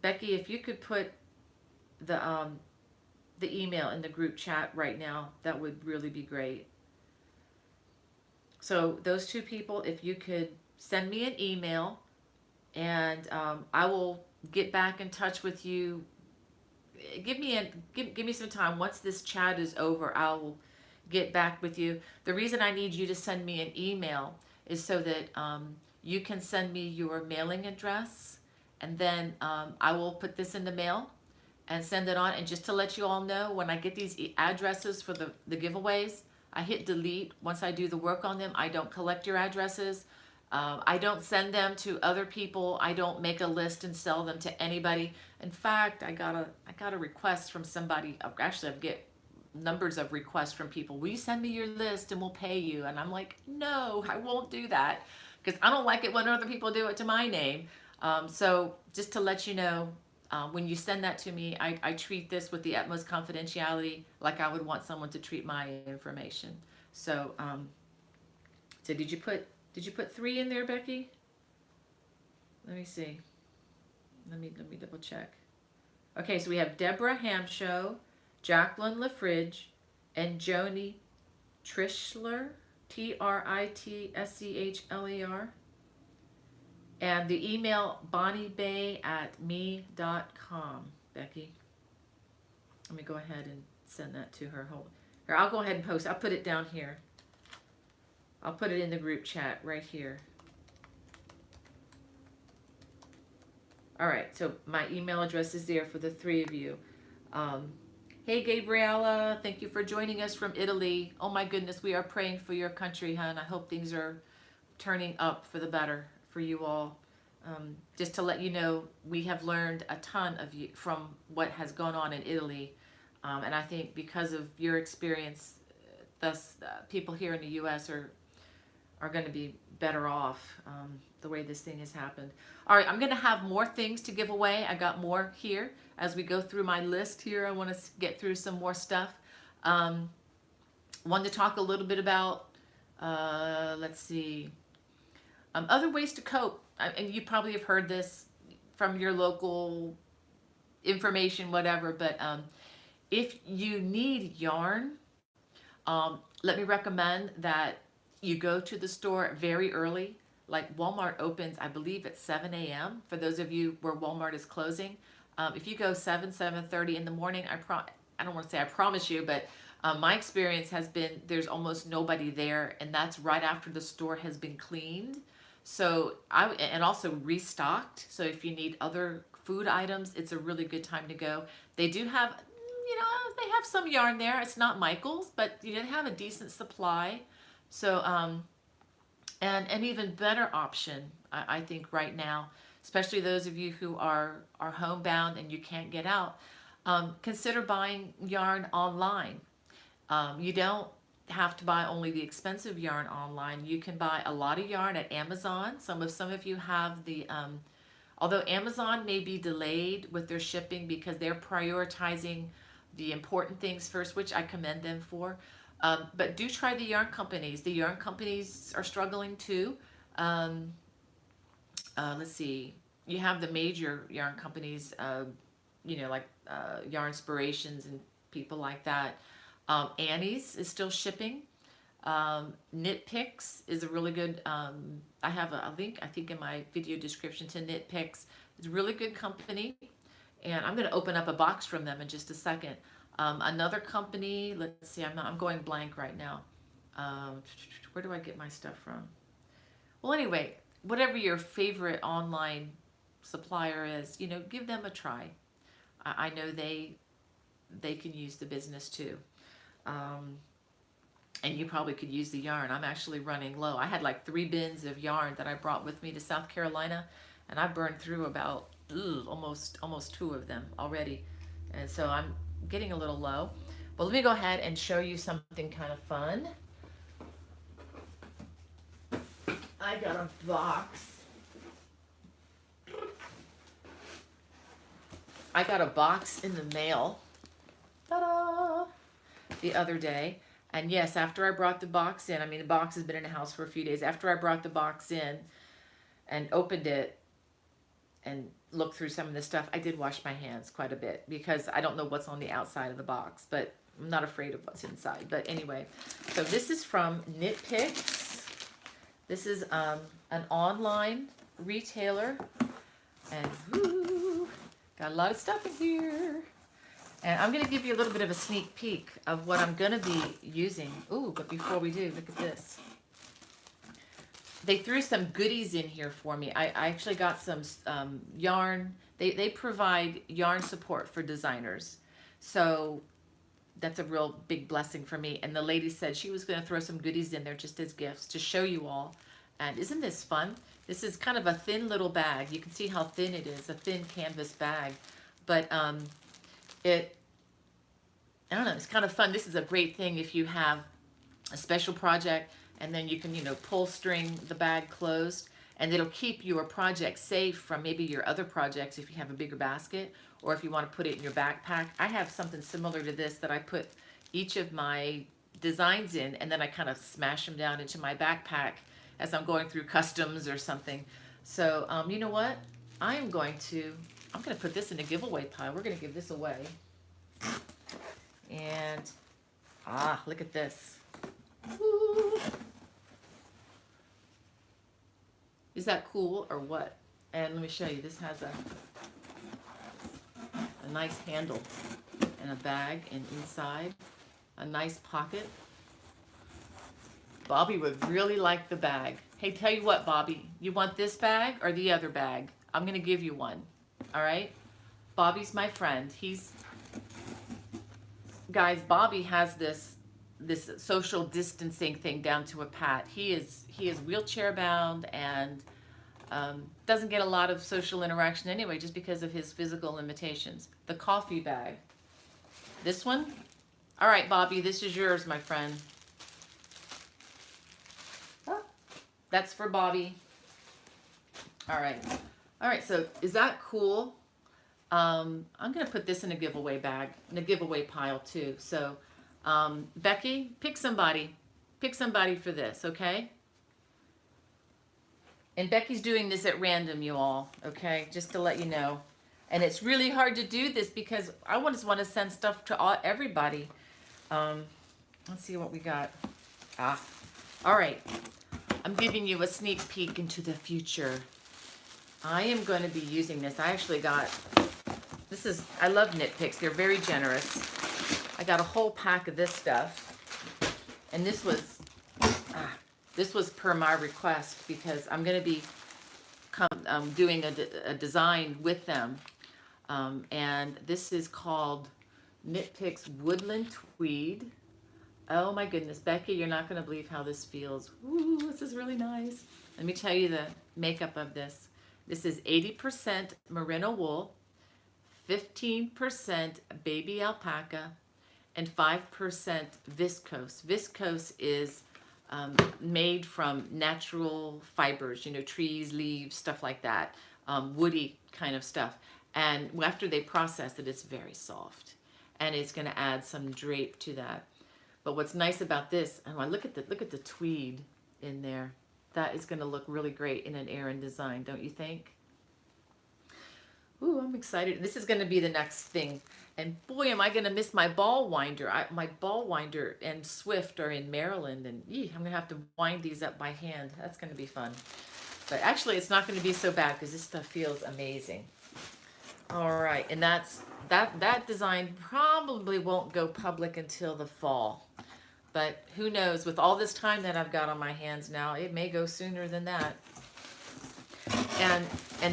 Becky, if you could put the email in the group chat right now, that would really be great. So those 2 people, if you could send me an email, and I will get back in touch with you. Give me some time. Once this chat is over, I will get back with you. The reason I need you to send me an email is so that you can send me your mailing address, and then I will put this in the mail, and send it on. And just to let you all know, when I get these addresses for the giveaways, I hit delete. Once I do the work on them, I don't collect your addresses. I don't send them to other people. I don't make a list and sell them to anybody. In fact, I got a request from somebody. Actually, I get numbers of requests from people. Will you send me your list and we'll pay you? And I'm like, no, I won't do that, because I don't like it when other people do it to my name. So just to let you know, when you send that to me, I treat this with the utmost confidentiality, like I would want someone to treat my information. So, so did you put 3 in there, Becky? Let me see. Let me double check. Okay, so we have Deborah Hamshow, Jacqueline LaFridge, and Joni Trischler, Tritschler. And the email bonniebay@me.com, Becky. Let me go ahead and send that to her. Here, I'll go ahead and post. I'll put it down here. I'll put it in the group chat right here. All right, so my email address is there for the 3 of you. Hey, Gabriella, thank you for joining us from Italy. Oh my goodness, we are praying for your country, hon. I hope things are turning up for the better for you all. Just to let you know, we have learned a ton of you from what has gone on in Italy. And I think because of your experience, thus people here in the U.S. are going to be better off the way this thing has happened. All right, I'm going to have more things to give away. I got more here as we go through my list here. I want to get through some more stuff. Wanted to talk a little bit about, let's see, other ways to cope. And you probably have heard this from your local information, whatever, but if you need yarn, let me recommend that you go to the store very early. Like Walmart opens, I believe, at 7 a.m. For those of you where Walmart is closing. If you go 7:30 in the morning, I don't want to say I promise you, but my experience has been there's almost nobody there, and that's right after the store has been cleaned. So and also restocked. So if you need other food items, it's a really good time to go. They do have, they have some yarn there. It's not Michael's, but you did have a decent supply. So, and an even better option, I think right now, especially those of you who are homebound and you can't get out, consider buying yarn online. You don't have to buy only the expensive yarn online. You can buy a lot of yarn at Amazon. Some of you have the, although Amazon may be delayed with their shipping because they're prioritizing the important things first, which I commend them for. But do try the yarn companies. The yarn companies are struggling too. Let's see. You have the major yarn companies, like Yarn Inspirations and people like that. Annie's is still shipping. Knit Picks is a really good, I have a link, I think, in my video description to Knit Picks. It's a really good company, and I'm going to open up a box from them in just a second. Another company, let's see, I'm going blank right now. Where do I get my stuff from? Well, anyway, whatever your favorite online supplier is, give them a try. I know they can use the business too. And you probably could use the yarn. I'm actually running low. I had like 3 bins of yarn that I brought with me to South Carolina, and I burned through about almost 2 of them already. And so I'm getting a little low. But let me go ahead and show you something kind of fun. I got a box. I got a box in the mail. Ta-da! The other day. And yes, after I brought the box in, the box has been in the house for a few days. After I brought the box in and opened it and looked through some of the stuff, I did wash my hands quite a bit because I don't know what's on the outside of the box, but I'm not afraid of what's inside. But anyway, so this is from Knit Picks. This is an online retailer, and woo, got a lot of stuff in here. And I'm going to give you a little bit of a sneak peek of what I'm going to be using. Ooh, but before we do, look at this. they threw some goodies in here for me. I actually got some yarn. They provide yarn support for designers. So that's a real big blessing for me. And the lady said she was going to throw some goodies in there just as gifts to show you all. And isn't this fun? This is kind of a thin little bag. You can see how thin it is, a thin canvas bag. But I don't know, it's kind of fun. This is a great thing if you have a special project and then you can, pull string the bag closed, and it'll keep your project safe from maybe your other projects if you have a bigger basket, or if you want to put it in your backpack. I have something similar to this that I put each of my designs in, and then I kind of smash them down into my backpack as I'm going through customs or something. So you know what? I'm going to put this in a giveaway pile. We're going to give this away. And look at this. Woo. Is that cool or what? And let me show you. This has a nice handle and a bag, and inside a nice pocket. Bobby would really like the bag. Hey, tell you what, Bobby, you want this bag or the other bag? I'm going to give you one. All right? Bobby's my friend. Guys, Bobby has this social distancing thing down to a pat. He is wheelchair bound and doesn't get a lot of social interaction anyway, just because of his physical limitations. The coffee bag. This one? All right, Bobby, this is yours, my friend. That's for Bobby. All right, so is that cool? I'm going to put this in a giveaway bag, in a giveaway pile too. So, Becky, pick somebody for this, okay? And Becky's doing this at random, you all, okay? Just to let you know. And it's really hard to do this because I just want to send stuff to everybody. Let's see what we got. All right. I'm giving you a sneak peek into the future. I am going to be using this. I actually got, I love knit picks. They're very generous. I got a whole pack of this stuff. And this was per my request because I'm going to be doing a design with them. And this is called Knit Picks Woodland Tweed. Oh my goodness, Becky, you're not going to believe how this feels. Ooh, this is really nice. Let me tell you the makeup of this. This is 80% merino wool, 15% baby alpaca, and 5% viscose. Viscose is made from natural fibers, trees, leaves, stuff like that, woody kind of stuff. And after they process it, it's very soft, and it's going to add some drape to that. But what's nice about this, look at the tweed in there. That is going to look really great in an Aran design, don't you think? Ooh, I'm excited. This is going to be the next thing. And boy, am I going to miss my ball winder. My ball winder and Swift are in Maryland, and I'm going to have to wind these up by hand. That's going to be fun. But actually, it's not going to be so bad because this stuff feels amazing. All right, and that design probably won't go public until the fall. But who knows, with all this time that I've got on my hands now, it may go sooner than that. And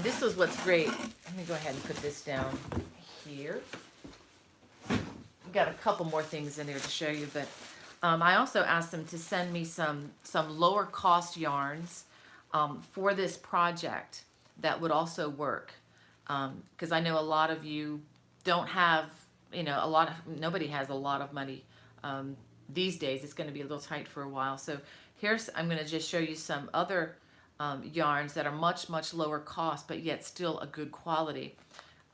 this is what's great. Let me go ahead and put this down here. I've got a couple more things in there to show you, but I also asked them to send me some lower cost yarns for this project that would also work. Because I know a lot of you don't have, nobody has a lot of money these days. It's going to be a little tight for a while. So I'm going to just show you some other yarns that are much, much lower cost, but yet still a good quality.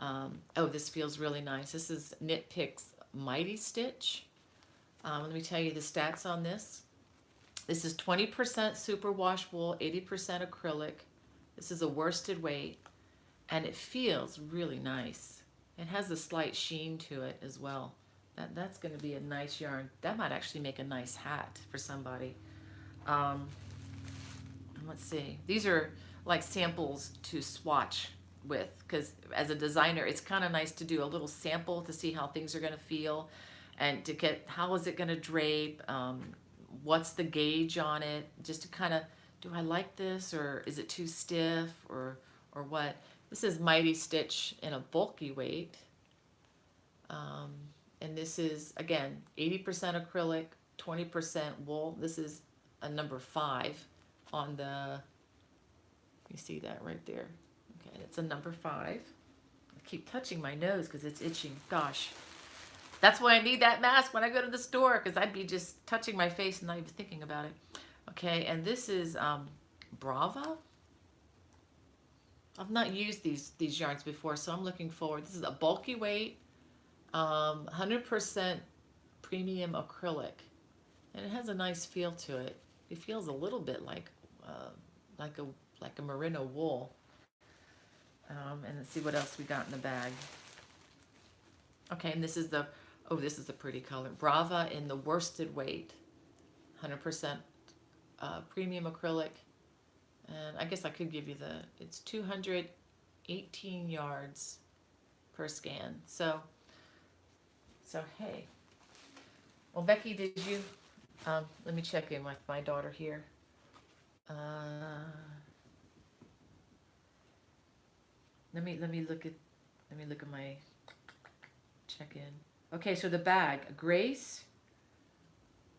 Oh, this feels really nice. This is Knit Picks Mighty Stitch. Let me tell you the stats on this. This is 20% superwash wool, 80% acrylic. This is a worsted weight, and it feels really nice. It has a slight sheen to it as well. That's going to be a nice yarn. That might actually make a nice hat for somebody. Let's see. These are like samples to swatch with, because as a designer, it's kind of nice to do a little sample to see how things are going to feel, and to get how is it going to drape, what's the gauge on it, just to kind of do I like this, or is it too stiff, or what? This is Mighty Stitch in a bulky weight. And this is, again, 80% acrylic, 20% wool. This is a number 5 on the, you see that right there. Okay, it's a number 5. I keep touching my nose because it's itching. Gosh. That's why I need that mask when I go to the store, because I'd be just touching my face and not even thinking about it. Okay, and this is Brava. I've not used these yarns before, so I'm looking forward. This is a bulky weight, 100% premium acrylic, and it has a nice feel to it. It feels a little bit like a merino wool. And let's see what else we got in the bag. Okay, and this is the, oh, this is a pretty color. Brava in the worsted weight, 100% premium acrylic. And I guess I could give you the, it's 218 yards per scan. So hey. Well, Becky, did you, let me check in with my daughter here. Let me look at my check-in. Okay, so the bag, Grace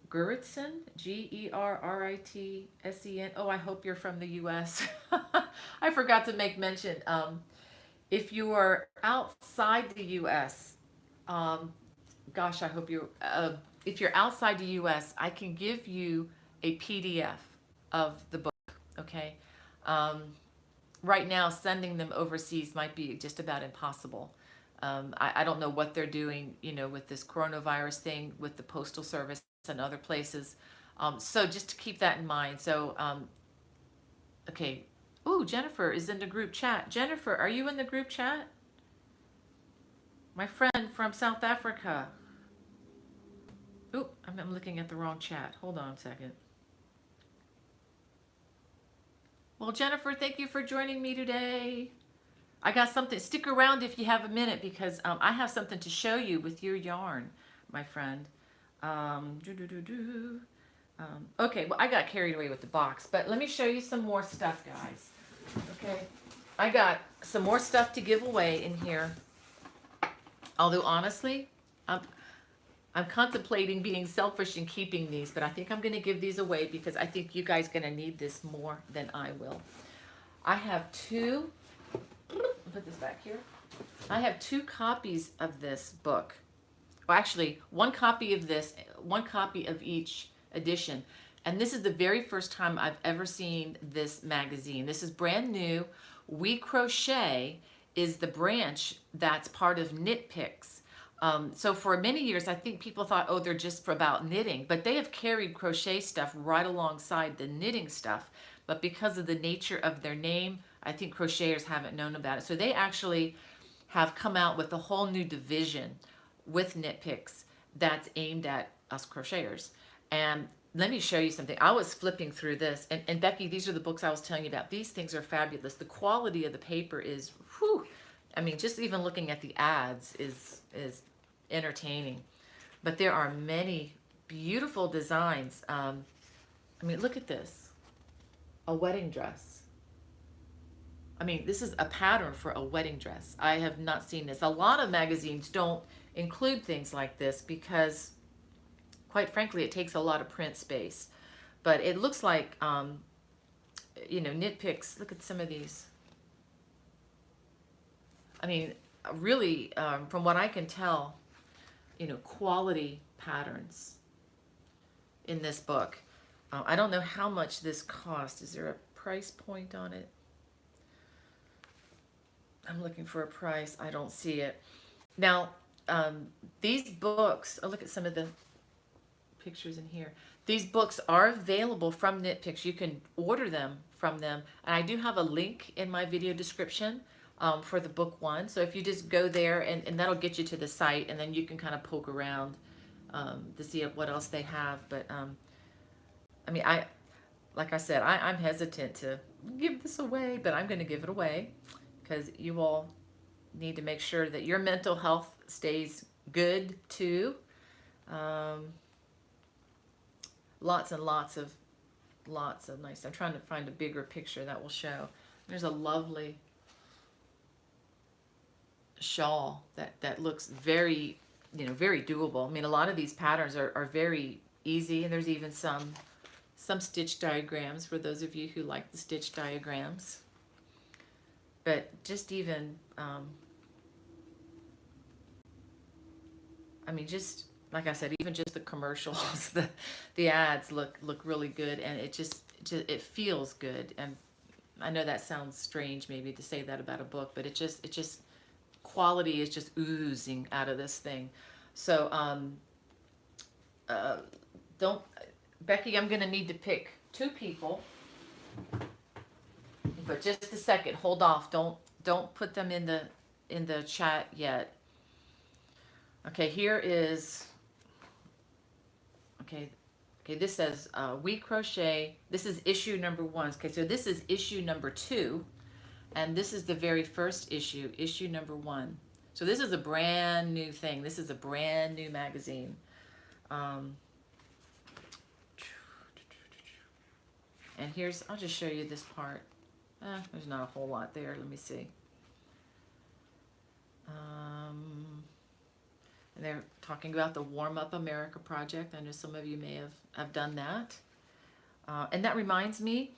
Gerritsen, Gerritsen. Oh, I hope you're from the U.S. I forgot to make mention. If you are outside the U.S., gosh, I hope you. If you're outside the U.S., I can give you a PDF of the book. Okay. Right now, sending them overseas might be just about impossible. I don't know what they're doing, with this coronavirus thing, with the Postal Service and other places. So just to keep that in mind. So, okay. Ooh, Jennifer is in the group chat. Jennifer, are you in the group chat? My friend from South Africa. Ooh, I'm looking at the wrong chat. Hold on a second. Well, Jennifer, thank you for joining me today. I got something. Stick around if you have a minute, because I have something to show you with your yarn, my friend. Okay, well, I got carried away with the box, but let me show you some more stuff, guys. Okay, I got some more stuff to give away in here. Although, honestly, I'm contemplating being selfish and keeping these, but I think I'm going to give these away because I think you guys are going to need this more than I will. I have two, put this back here. I have 2 copies of this book. Well, actually, 1 copy of this, 1 copy of each edition. And this is the very first time I've ever seen this magazine. This is brand new. We Crochet is the branch that's part of Knit Picks. So for many years, I think people thought, oh, they're just for about knitting, but they have carried crochet stuff right alongside the knitting stuff. But because of the nature of their name, I think crocheters haven't known about it. So they actually have come out with a whole new division with Knit Picks that's aimed at us crocheters. And let me show you something. I was flipping through this, and Becky, these are the books I was telling you about. These things are fabulous. The quality of the paper is, whew, I mean, just even looking at the ads is entertaining. But there are many beautiful designs. I mean, look at this. A wedding dress. I mean, this is a pattern for a wedding dress. I have not seen this. A lot of magazines don't include things like this because, quite frankly, it takes a lot of print space. But it looks like, Knit Picks. Look at some of these. I mean, really, from what I can tell, quality patterns in this book. I don't know how much this cost. Is there a price point on it? I'm looking for a price. I don't see it. Now, these books, look at some of the pictures in here. These books are available from Knit Picks. You can order them from them. And I do have a link in my video description for the book 1. So if you just go there, and that'll get you to the site, and then you can kind of poke around to see what else they have. But I mean, like I said, I'm hesitant to give this away, but I'm going to give it away because you all need to make sure that your mental health stays good too. Lots and lots of Lots of nice. I'm trying to find a bigger picture that will show. There's a lovely shawl that looks very, very doable. I mean, a lot of these patterns are very easy, and there's even some stitch diagrams for those of you who like the stitch diagrams. But just even, I mean, just like I said, even just the commercials, the ads look really good, and it feels good. And I know that sounds strange maybe to say that about a book, but it just quality is just oozing out of this thing. So don't, Becky, I'm gonna need to pick 2 people, but just a second, hold off. Don't put them in the chat yet. Okay, here is, okay, this says We Crochet. This is issue number 1. Okay, so this is issue number 2, and this is the very first issue, issue number 1. So this is a brand new thing. This is a brand new magazine. And here's, I'll just show you this part. There's not a whole lot there. Let me see. And they're talking about the Warm Up America project. I know some of you may have done that. And that reminds me,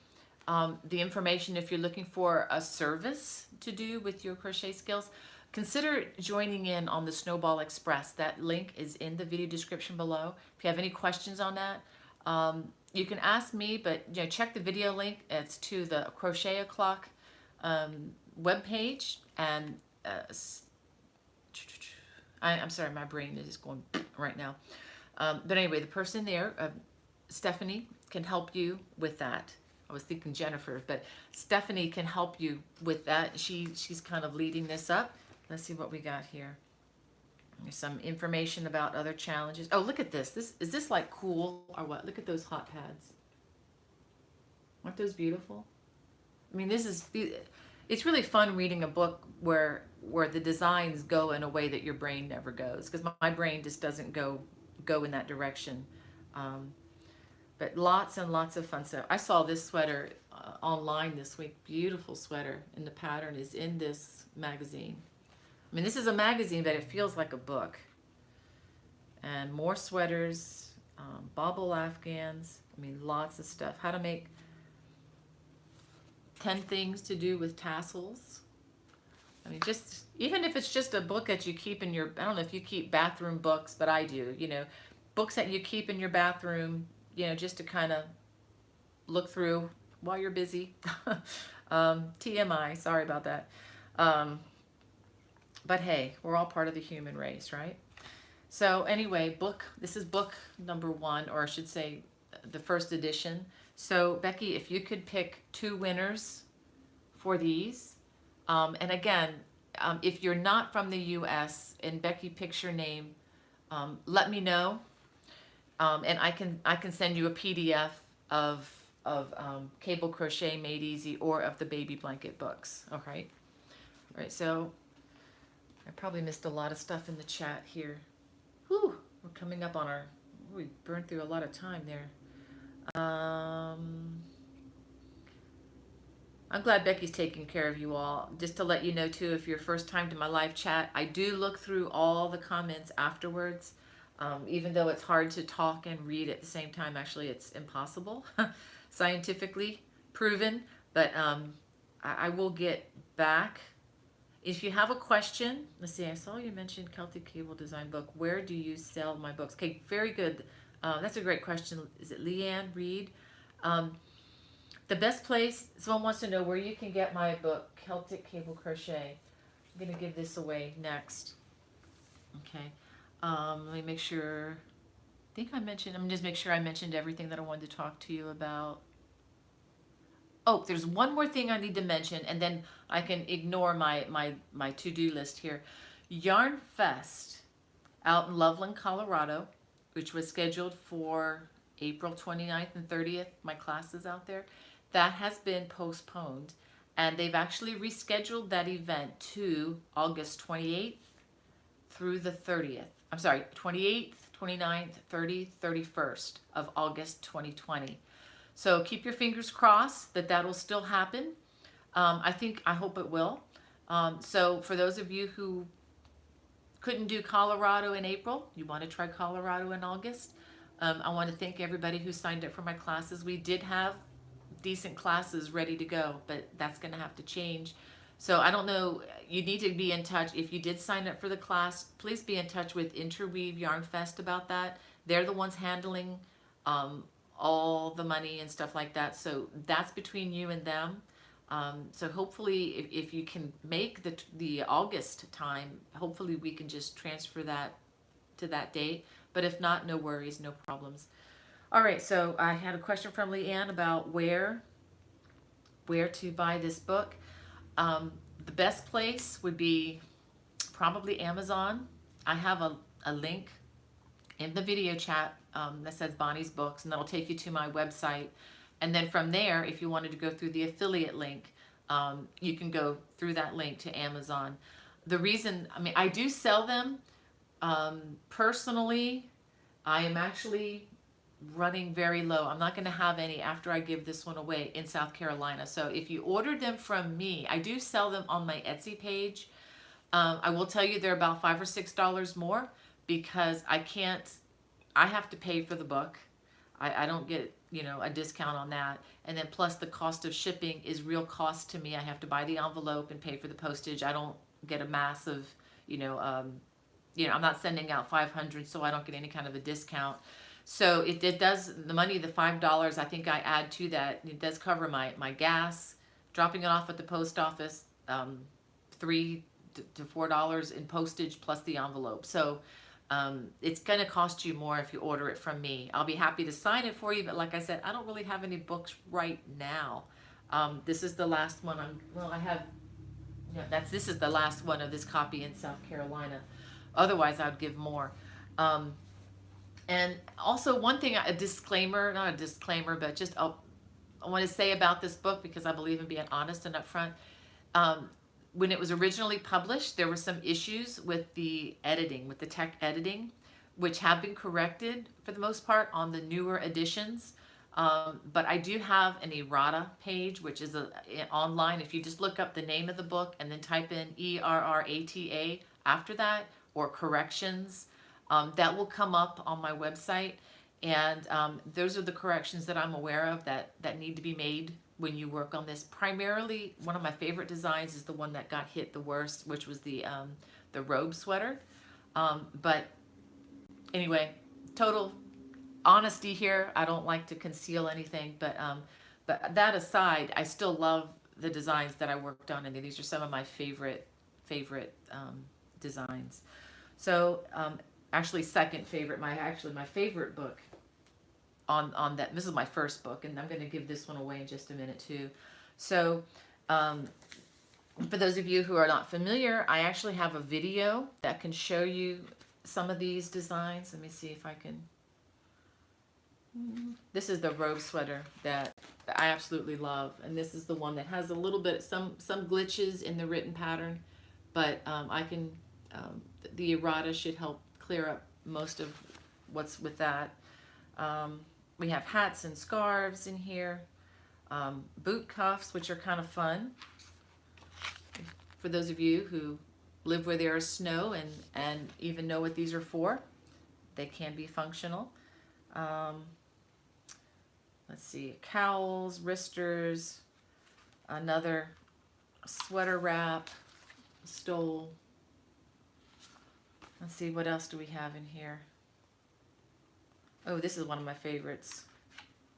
the information, if you're looking for a service to do with your crochet skills, consider joining in on the Snowball Express. That link is in the video description below. If you have any questions on that, you can ask me, but check the video link. It's to the Crochet O'Clock webpage, and I'm sorry, my brain is just going right now. But anyway, the person there, Stephanie, can help you with that. I was thinking Jennifer, but Stephanie can help you with that. She's kind of leading this up. Let's see what we got here. There's some information about other challenges. Oh, look at this. Is this like cool or what? Look at those hot pads. Aren't those beautiful? I mean, it's really fun reading a book where the designs go in a way that your brain never goes, because my brain just doesn't go in that direction. But lots and lots of fun stuff. I saw this sweater online this week. Beautiful sweater, and the pattern is in this magazine. I mean, this is a magazine, but it feels like a book. And more sweaters, bobble afghans. I mean, lots of stuff. How to make 10 things to do with tassels. I mean, just, even if it's just a book that you keep in your, I don't know if you keep bathroom books, but I do, books that you keep in your bathroom, just to kind of look through while you're busy. TMI, sorry about that. But hey, we're all part of the human race, right? So anyway, this is book number 1, or I should say the first edition. So Becky, if you could pick 2 winners for these. And again, if you're not from the US and Becky picks your name, let me know. And I can send you a PDF of Cable Crochet Made Easy, or of the baby blanket books. Okay. All right, so I probably missed a lot of stuff in the chat here. Whew, we're coming up on we burned through a lot of time there. I'm glad Becky's taking care of you all. Just to let you know too, if you're first time to my live chat, I do look through all the comments afterwards. Even though it's hard to talk and read at the same time, actually it's impossible, scientifically proven, but I will get back. If you have a question, let's see, I saw you mention Celtic Cable Design book. Where do you sell my books? Okay, very good. That's a great question. Is it Leanne Reed? The best place, someone wants to know where you can get my book, Celtic Cable Crochet. I'm going to give this away next. Okay. Let me make sure. I think I mentioned, I'm going to just make sure I mentioned everything that I wanted to talk to you about. Oh, there's one more thing I need to mention, and then I can ignore my to-do list here. Yarn Fest out in Loveland, Colorado, which was scheduled for April 29th and 30th. My class is out there. That has been postponed, and they've actually rescheduled that event to August 28th through the 30th. I'm sorry, 28th, 29th, 30th, 31st of August 2020. So keep your fingers crossed that that'll still happen. I hope it will. So for those of you who couldn't do Colorado in April, you want to try Colorado in August. I want to thank everybody who signed up for my classes. We did have decent classes ready to go, but that's going to have to change. So I don't know, you need to be in touch. If you did sign up for the class, please be in touch with Interweave Yarn Fest about that. They're the ones handling all the money and stuff like that. So that's between you and them. So hopefully if you can make the August time, hopefully we can just transfer that to that date. But if not, no worries, no problems. All right, so I had a question from Leanne about where to buy this book. The best place would be probably Amazon. I have a link in the video chat that says Bonnie's Books, and that'll take you to my website. And then from there, if you wanted to go through the affiliate link, you can go through that link to Amazon. The reason, I mean, I do sell them personally. I am actually running very low. I'm not going to have any after I give this one away in South Carolina. So if you order them from me, I do sell them on my Etsy page. I will tell you they're about $5 or $6 more because I have to pay for the book. I don't get, you know, a discount on that. And then plus the cost of shipping is real cost to me. I have to buy the envelope and pay for the postage. I don't get a massive, I'm not sending out 500, so I don't get any kind of a discount. So it does, the money, the $5, I think I add to that. It does cover my gas, dropping it off at the post office, $3 to $4 in postage plus the envelope. So it's going to cost you more if you order it from me. I'll be happy to sign it for you, but like I said, I don't really have any books right now. This is the last one. This is the last one of this copy in South Carolina. Otherwise, I'd give more. And also one thing, a disclaimer, not a disclaimer, but just I want to say about this book because I believe in being honest and upfront. When it was originally published, there were some issues with the editing, with the tech editing, which have been corrected for the most part on the newer editions. But I do have an errata page, which is online. If you just look up the name of the book and then type in ERRATA after that, or corrections, that will come up on my website. And those are the corrections that I'm aware of that need to be made when you work on this. Primarily, one of my favorite designs is the one that got hit the worst, which was the robe sweater. But anyway, total honesty here. I don't like to conceal anything, but that aside, I still love the designs that I worked on, and these are some of my favorite designs. So actually second favorite, my favorite book on that, this is my first book, and I'm going to give this one away in just a minute too. So for those of you who are not familiar, I actually have a video that can show you some of these designs. Let me see if I can. This is the robe sweater that I absolutely love, and this is the one that has a little bit, some glitches in the written pattern, but the errata should help clear up most of what's with that. We have hats and scarves in here, boot cuffs, which are kind of fun for those of you who live where there is snow and even know what these are for. They can be functional. Let's see, cowls, wristers, another sweater wrap, stole. Let's see, what else do we have in here? Oh, this is one of my favorites.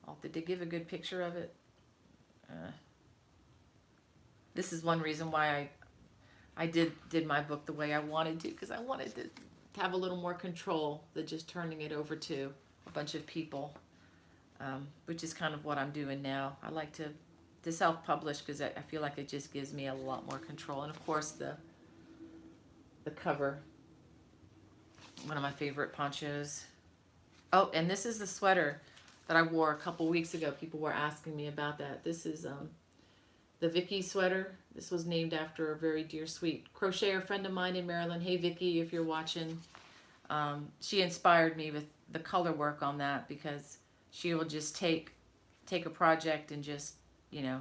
Oh, did they give a good picture of it? This is one reason why I did my book the way I wanted to, because I wanted to have a little more control than just turning it over to a bunch of people, which is kind of what I'm doing now. I like to self-publish because I feel like it just gives me a lot more control. And of course the cover, one of my favorite ponchos. Oh, and this is the sweater that I wore a couple weeks ago. People were asking me about that. This is the Vicky sweater. This was named after a very dear, sweet crocheter friend of mine in Maryland. Hey, Vicky, if you're watching. She inspired me with the color work on that because she will just take take a project and just, you know,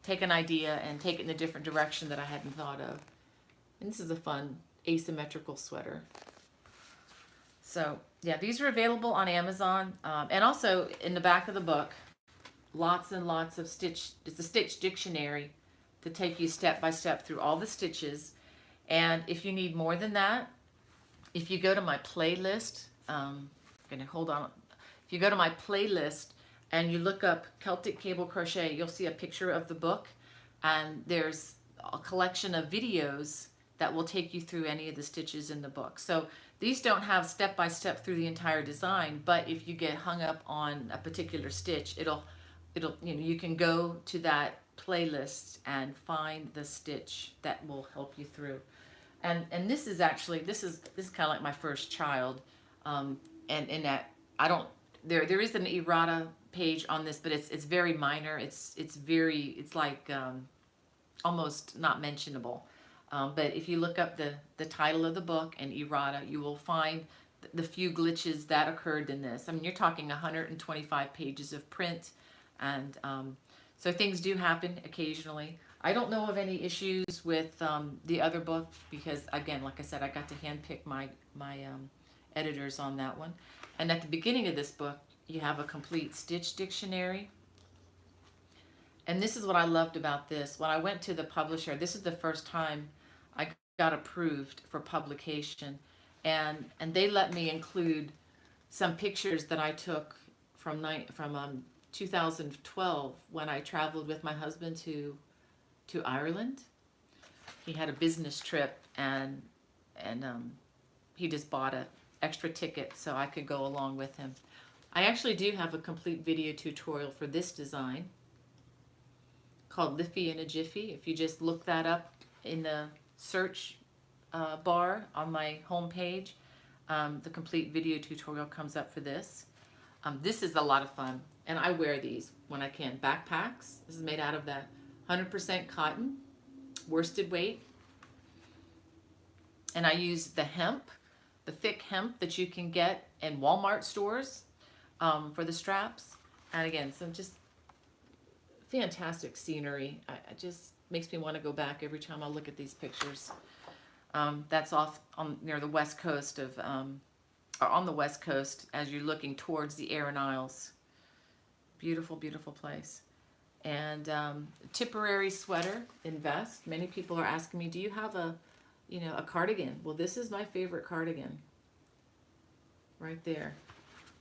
take an idea and take it in a different direction that I hadn't thought of. And this is a fun asymmetrical sweater. So yeah, these are available on Amazon, and also in the back of the book, lots and lots of stitch. It's a stitch dictionary to take you step by step through all the stitches. And if you need more than that, if you go to my playlist, gonna hold on. If you go to my playlist and you look up Celtic Cable Crochet, you'll see a picture of the book, and there's a collection of videos that will take you through any of the stitches in the book. So these don't have step by step through the entire design, but if you get hung up on a particular stitch, it'll you know, you can go to that playlist and find the stitch that will help you through. And this is actually, this is kind of like my first child, and in that I don't, there is an errata page on this, but it's very minor. It's like almost not mentionable. But if you look up the title of the book and errata, you will find the few glitches that occurred in this. I mean, you're talking 125 pages of print, and so things do happen occasionally. I don't know of any issues with the other book because, again, like I said, I got to handpick my editors on that one. And at the beginning of this book, you have a complete stitch dictionary. And this is what I loved about this. When I went to the publisher, this is the first time I got approved for publication, and they let me include some pictures that I took from 2012 when I traveled with my husband to Ireland. He had a business trip, and he just bought an extra ticket so I could go along with him. I actually do have a complete video tutorial for this design called Liffey in a Jiffy. If you just look that up in the search bar on my home page, the complete video tutorial comes up for this. This is a lot of fun, and I wear these when I can. Backpacks. This is made out of that 100% cotton, worsted weight. And I use the hemp, the thick hemp that you can get in Walmart stores for the straps. And again, some just fantastic scenery. It just makes me want to go back every time I look at these pictures. That's off near the west coast of, or on the west coast as you're looking towards the Aran Isles. Beautiful, beautiful place. And Tipperary sweater in vest. Many people are asking me, do you have a cardigan? Well, this is my favorite cardigan right there.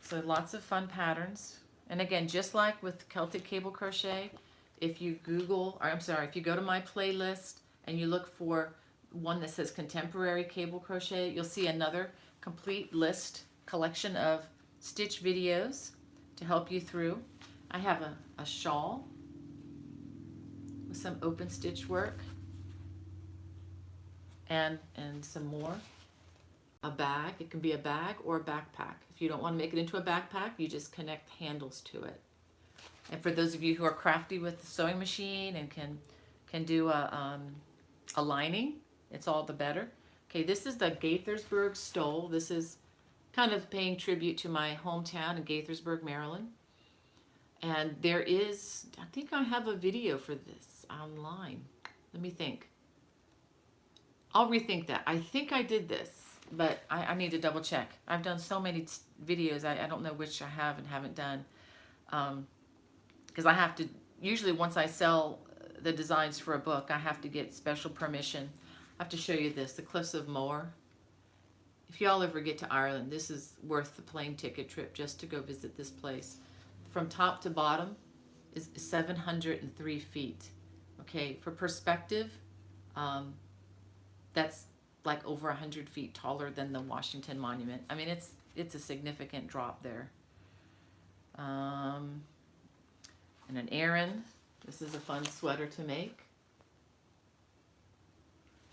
So lots of fun patterns. And again, just like with Celtic Cable Crochet, if you go to my playlist and you look for one that says Contemporary Cable Crochet, you'll see another complete collection of stitch videos to help you through. I have a shawl with some open stitch work and some more. A bag. It can be a bag or a backpack. If you don't want to make it into a backpack, you just connect handles to it. And for those of you who are crafty with the sewing machine and can do a lining, it's all the better. Okay, this is the Gaithersburg stole. This is kind of paying tribute to my hometown in Gaithersburg, Maryland. And there is, I think I have a video for this online. Let me think. I'll rethink that. I think I did this, but I need to double check. I've done so many videos, I don't know which I have and haven't done. Because I have to, usually once I sell the designs for a book, I have to get special permission. I have to show you this, the Cliffs of Moher. If y'all ever get to Ireland, this is worth the plane ticket trip just to go visit this place. From top to bottom is 703 feet. Okay, for perspective, that's like over 100 feet taller than the Washington Monument. I mean, it's a significant drop there. And an Aran. This is a fun sweater to make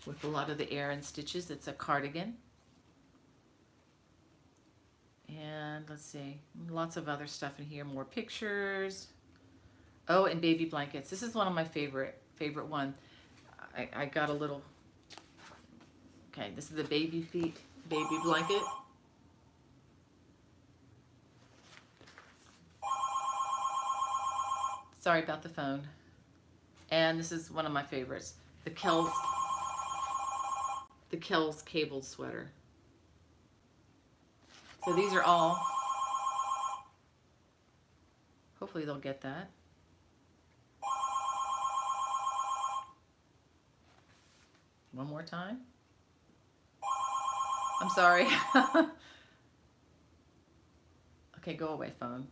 with a lot of the Aran stitches. It's a cardigan. And let's see, lots of other stuff in here, more pictures. Oh, and baby blankets. This is one of my favorite one. I got a little, okay, this is the baby feet baby blanket. Sorry about the phone. And this is one of my favorites. The Kells cable sweater. So these are all, hopefully they'll get that. One more time. I'm sorry. Okay, go away, phone.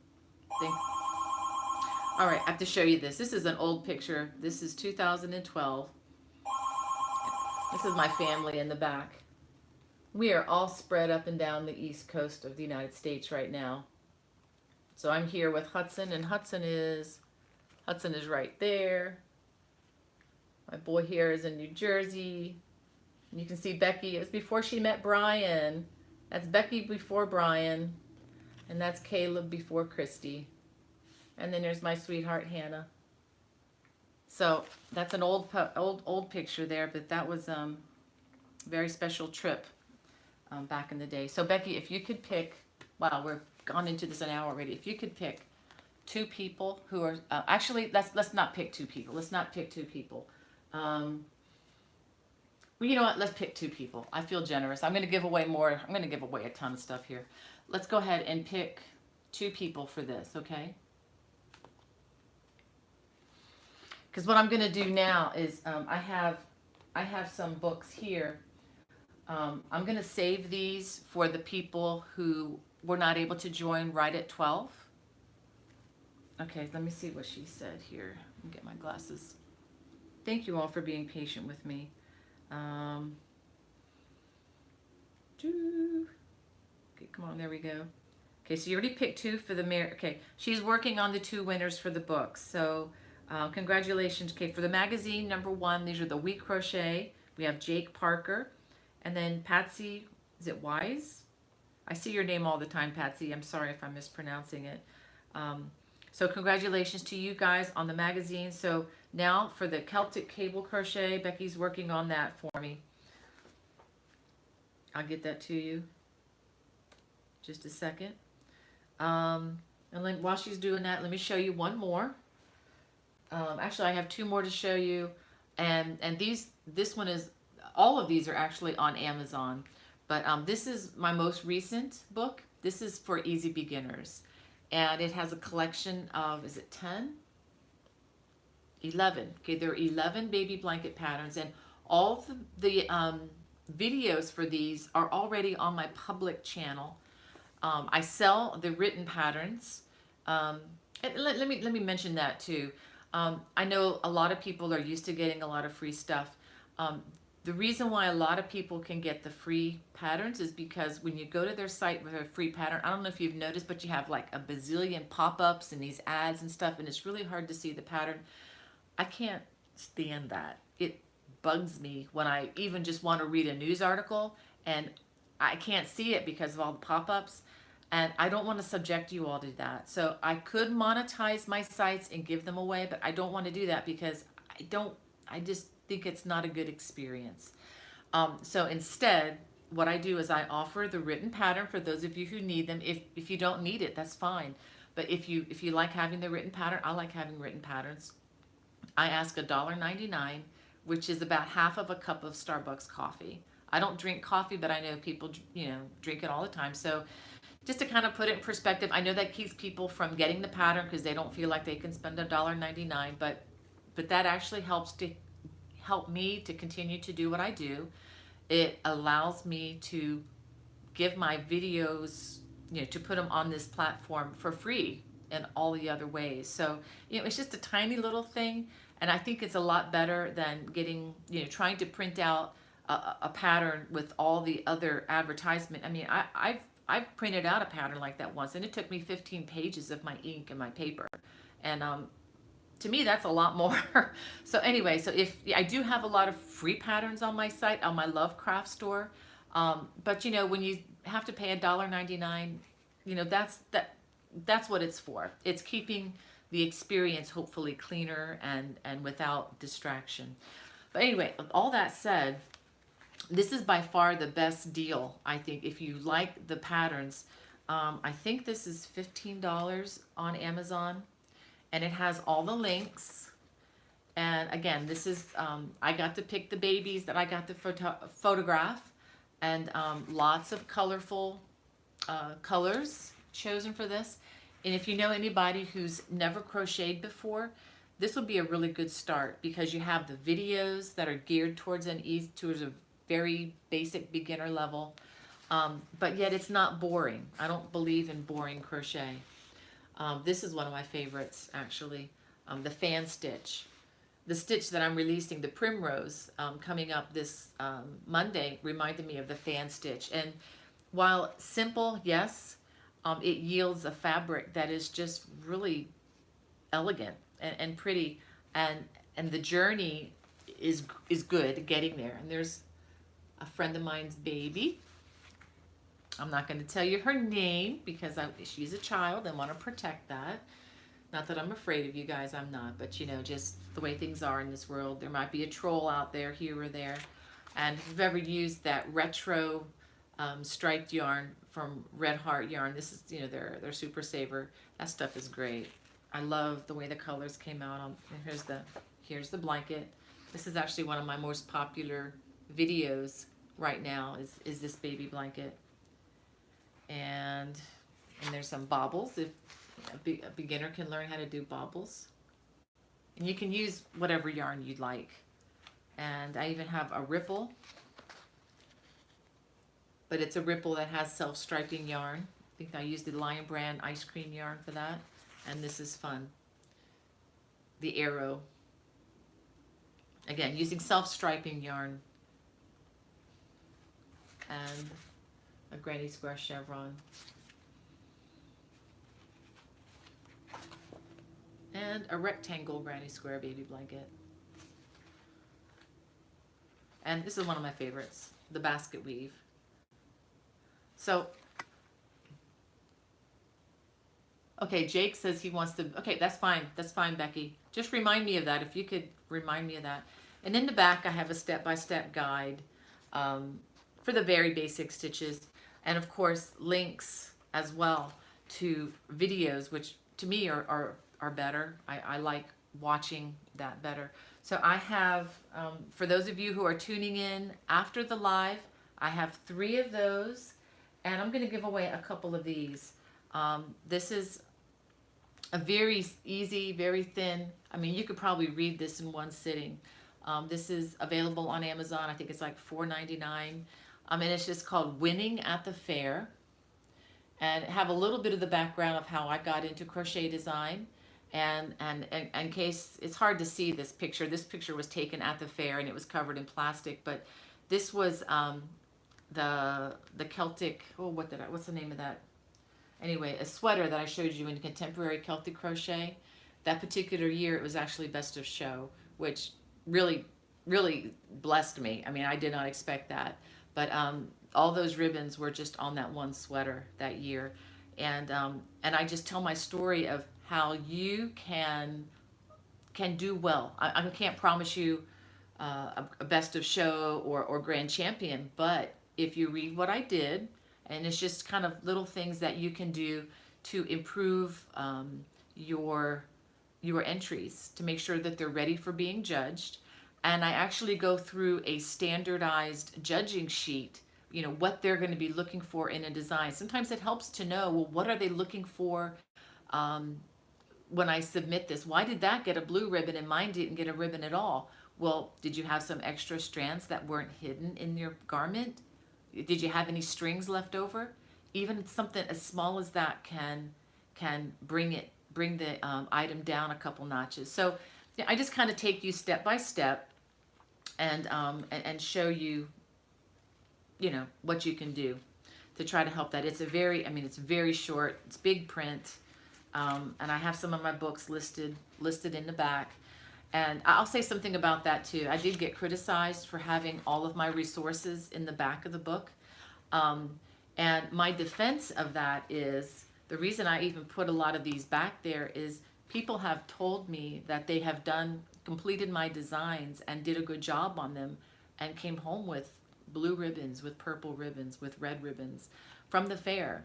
All right, I have to show you this. This is an old picture. This is 2012. This is my family in the back. We are all spread up and down the east coast of the United States right now. So I'm here with Hudson, and Hudson is right there. My boy here is in New Jersey. And you can see Becky. It was before she met Brian. That's Becky before Brian. And that's Caleb before Christy. And then there's my sweetheart Hannah. So that's an old picture there, but that was a very special trip back in the day. So Becky, if you could pick, wow, we're gone into this an hour already. If you could pick two people who are actually, let's not pick two people. Let's not pick two people. Well, you know what? Let's pick two people. I feel generous. I'm going to give away more. I'm going to give away a ton of stuff here. Let's go ahead and pick two people for this, okay? Because what I'm going to do now is I have some books here. I'm going to save these for the people who were not able to join right at 12. Okay, let me see what she said here. Let me get my glasses. Thank you all for being patient with me. Okay, come on, there we go. Okay, so you already picked two for the mayor. Okay, she's working on the two winners for the books. So congratulations. Okay, for the magazine, number one, these are the We Crochet. We have Jake Parker. And then Patsy, is it Wise? I see your name all the time, Patsy. I'm sorry if I'm mispronouncing it. So congratulations to you guys on the magazine. So now for the Celtic cable crochet, Becky's working on that for me. I'll get that to you. Just a second. And then while she's doing that, let me show you one more. Actually, I have two more to show you. And this one is, all of these are actually on Amazon. But this is my most recent book. This is for easy beginners. And it has a collection of, is it 10? 11. Okay, there are 11 baby blanket patterns. And all the videos for these are already on my public channel. I sell the written patterns. And let me mention that too. I know a lot of people are used to getting a lot of free stuff. The reason why a lot of people can get the free patterns is because when you go to their site with a free pattern, I don't know if you've noticed, but you have like a bazillion pop-ups and these ads and stuff, and it's really hard to see the pattern. I can't stand that. It bugs me when I even just want to read a news article and I can't see it because of all the pop-ups, and I don't want to subject you all to that. So I could monetize my sites and give them away, but I don't want to do that because I just think it's not a good experience. So instead, what I do is I offer the written pattern for those of you who need them. If you don't need it, that's fine. But if you like having the written pattern, I like having written patterns. I ask $1.99, which is about half of a cup of Starbucks coffee. I don't drink coffee, but I know people, drink it all the time. So just to kind of put it in perspective, I know that keeps people from getting the pattern because they don't feel like they can spend $1.99, but that actually help me to continue to do what I do. It allows me to give my videos, to put them on this platform for free in all the other ways. So, it's just a tiny little thing. And I think it's a lot better than getting, trying to print out a pattern with all the other advertisement. I mean, I've printed out a pattern like that once, and it took me 15 pages of my ink and my paper. And to me, that's a lot more. So anyway, so I do have a lot of free patterns on my site, on my Love Craft store. But when you have to pay $1.99, that's what it's for. It's keeping the experience hopefully cleaner and without distraction. But anyway, all that said, this is by far the best deal, I think, if you like the patterns. I think this is $15 on Amazon. and it has all the links. And again, this is, I got to pick the babies that I got to photograph, and lots of colorful colors chosen for this. And if you know anybody who's never crocheted before, this would be a really good start, because you have the videos that are geared towards towards a very basic beginner level, but yet it's not boring. I don't believe in boring crochet. This is one of my favorites, actually, the fan stitch. The stitch that I'm releasing, the Primrose, coming up this Monday, reminded me of the fan stitch. And while simple, yes, it yields a fabric that is just really elegant and pretty, and the journey is good getting there. And there's a friend of mine's baby. I'm not going to tell you her name because she's a child and want to protect that. Not that I'm afraid of you guys, I'm not, but you know, just the way things are in this world, there might be a troll out there here or there. And if you've ever used that retro striped yarn from Red Heart Yarn, this is, you know, their Super Saver. That stuff is great. I love the way the colors came out. Here's the blanket. This is actually one of my most popular videos right now, is this baby blanket. And there's some bobbles. If a beginner can learn how to do bobbles. And you can use whatever yarn you'd like. And I even have a ripple, but it's a ripple that has self-striping yarn. I think I used the Lion Brand ice cream yarn for that. And this is fun. The arrow. Again, using self-striping yarn. And a granny square chevron. And a rectangle granny square baby blanket. And this is one of my favorites, the basket weave. So, okay, Jake says he wants to, okay, that's fine, Becky. Just remind me of that, if you could remind me of that. And in the back, I have a step-by-step guide for the very basic stitches. And of course, links as well to videos, which to me are better. I like watching that better. So I have, for those of you who are tuning in after the live, I have 3 of those, and I'm going to give away a couple of these. This is a very easy, very thin, I mean, you could probably read this in one sitting. This is available on Amazon. I think it's like $4.99. And it's just called Winning at the Fair. And have a little bit of the background of how I got into crochet design. And in case it's hard to see this picture was taken at the fair and it was covered in plastic, but this was the Celtic, what's the name of that? Anyway, a sweater that I showed you in Contemporary Celtic Crochet. That particular year it was actually Best of Show, which really blessed me. I mean, I did not expect that, but all those ribbons were just on that one sweater that year. And I just tell my story of how you can do well. I can't promise you a Best of Show or Grand Champion, but if you read what I did, and it's just kind of little things that you can do to improve your entries, to make sure that they're ready for being judged. And I actually go through a standardized judging sheet, you know, what they're going to be looking for in a design. Sometimes it helps to know, well, what are they looking for when I submit this? Why did that get a blue ribbon and mine didn't get a ribbon at all? Well, did you have some extra strands that weren't hidden in your garment? Did you have any strings left over? Even something as small as that can bring the item down a couple notches. So yeah, I just kind of take you step by step and show you, you know, what you can do to try to help that. It's it's very short. It's big print. And I have some of my books listed in the back. And I'll say something about that too. I did get criticized for having all of my resources in the back of the book. And my defense of that is, the reason I even put a lot of these back there is people have told me that they have completed my designs and did a good job on them and came home with blue ribbons, with purple ribbons, with red ribbons from the fair.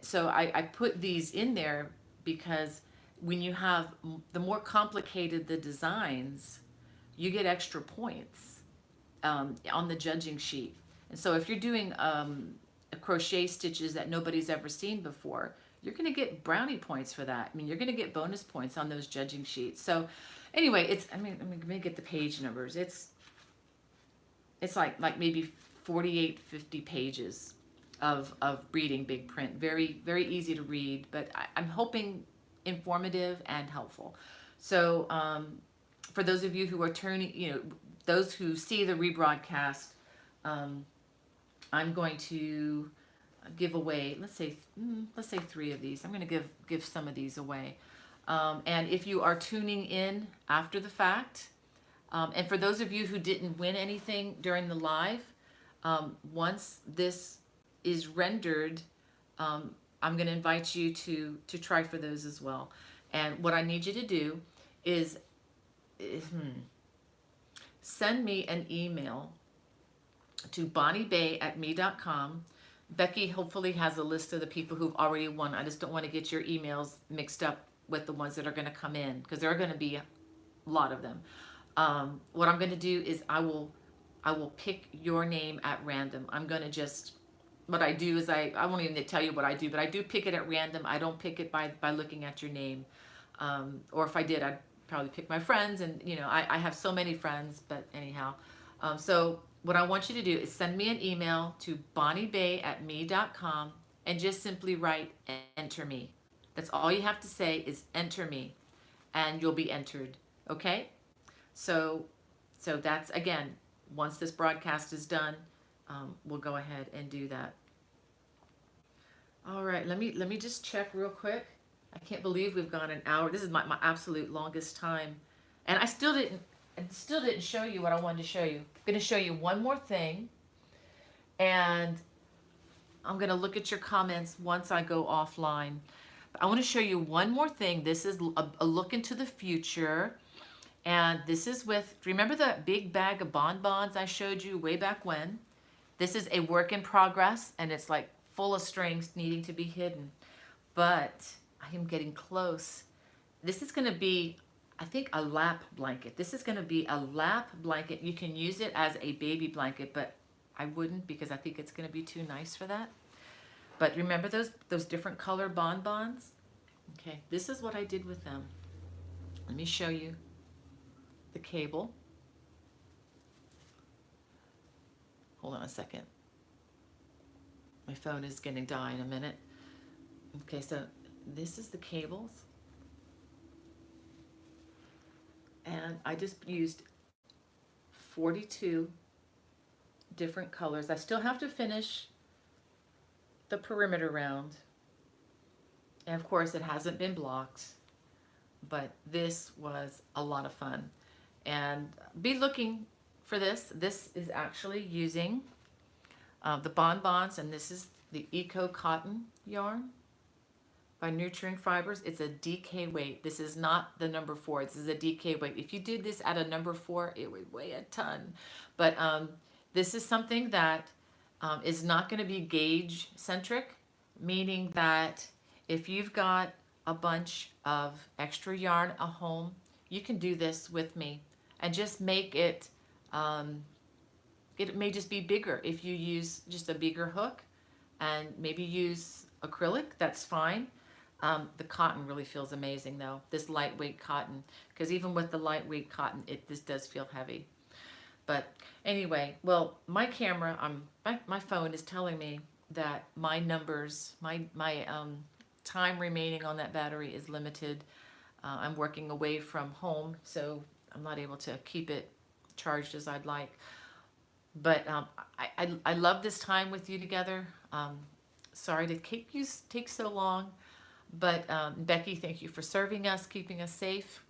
So I put these in there because when you have the more complicated the designs, you get extra points on the judging sheet. And so if you're doing a crochet stitches that nobody's ever seen before, you're going to get brownie points for that. I mean, you're going to get bonus points on those judging sheets. So anyway, it's, I mean, let me get the page numbers. It's like maybe 48, 50 pages of reading big print. Very, very easy to read, but I'm hoping informative and helpful. So for those of you who are turning, those who see the rebroadcast, I'm going to give away, let's say 3 of these. I'm going to give some of these away. And if you are tuning in after the fact, and for those of you who didn't win anything during the live, once this is rendered, I'm going to invite you to try for those as well. And what I need you to do is send me an email to bonniebay@me.com. Becky hopefully has a list of the people who've already won. I just don't want to get your emails mixed up with the ones that are going to come in, because there are going to be a lot of them. What I'm going to do is I will pick your name at random. I'm going to just, what I do is I won't even tell you what I do, but I do pick it at random. I don't pick it by looking at your name. Or if I did, I'd probably pick my friends, and I have so many friends, but anyhow. So what I want you to do is send me an email to bonniebay@me.com and just simply write enter me. That's all you have to say is enter me, and you'll be entered. Okay? So that's, again, once this broadcast is done, we'll go ahead and do that. All right, let me just check real quick. I can't believe we've gone an hour. This is my absolute longest time, and I still didn't show you what I wanted to show you. I'm going to show you one more thing, and I'm going to look at your comments once I go offline. But I want to show you one more thing. This is a look into the future, and this is with, remember the big bag of bonbons I showed you way back when? This is a work in progress, and it's like full of strings needing to be hidden. But I am getting close. This is going to be, I think, a lap blanket. This is going to be a lap blanket. You can use it as a baby blanket, but I wouldn't, because I think it's going to be too nice for that. But remember those different color bonbons? Okay, this is what I did with them. Let me show you the cable. Hold on a second. My phone is going to die in a minute. Okay, so this is the cables. And I just used 42 different colors. I still have to finish the perimeter round. And of course, it hasn't been blocked, but this was a lot of fun. And be looking for this. This is actually using the bonbons, and this is the Eco Cotton yarn by Nurturing Fibers. It's a DK weight. This is not the number 4. This is a DK weight. If you did this at a number 4, it would weigh a ton. But this is something that is not going to be gauge centric, meaning that if you've got a bunch of extra yarn at home, you can do this with me and just make it, it may just be bigger. If you use just a bigger hook and maybe use acrylic, that's fine. The cotton really feels amazing though, this lightweight cotton, because even with the lightweight cotton, this does feel heavy. But anyway, well, my camera, my phone is telling me that my numbers, my time remaining on that battery is limited. I'm working away from home, so I'm not able to keep it charged as I'd like. But I love this time with you together. Sorry to take so long, but Becky, thank you for serving us, keeping us safe,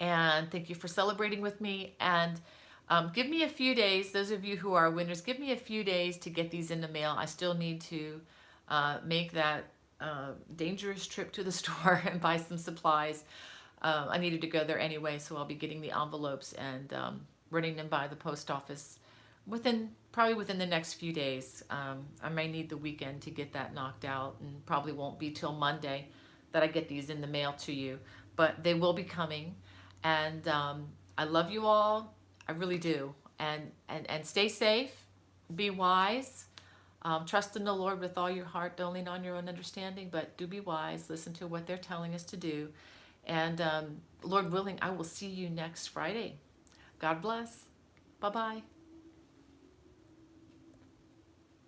and thank you for celebrating with me. And give me a few days, those of you who are winners, give me a few days to get these in the mail. I still need to make that dangerous trip to the store and buy some supplies. I needed to go there anyway, so I'll be getting the envelopes and running them by the post office probably within the next few days. I may need the weekend to get that knocked out, and probably won't be till Monday, that I get these in the mail to you, but they will be coming. And I love you all. I really do. And stay safe, be wise, trust in the Lord with all your heart. Don't lean on your own understanding, but do be wise. Listen to what they're telling us to do. And Lord willing, I will see you next Friday. God bless. Bye-bye.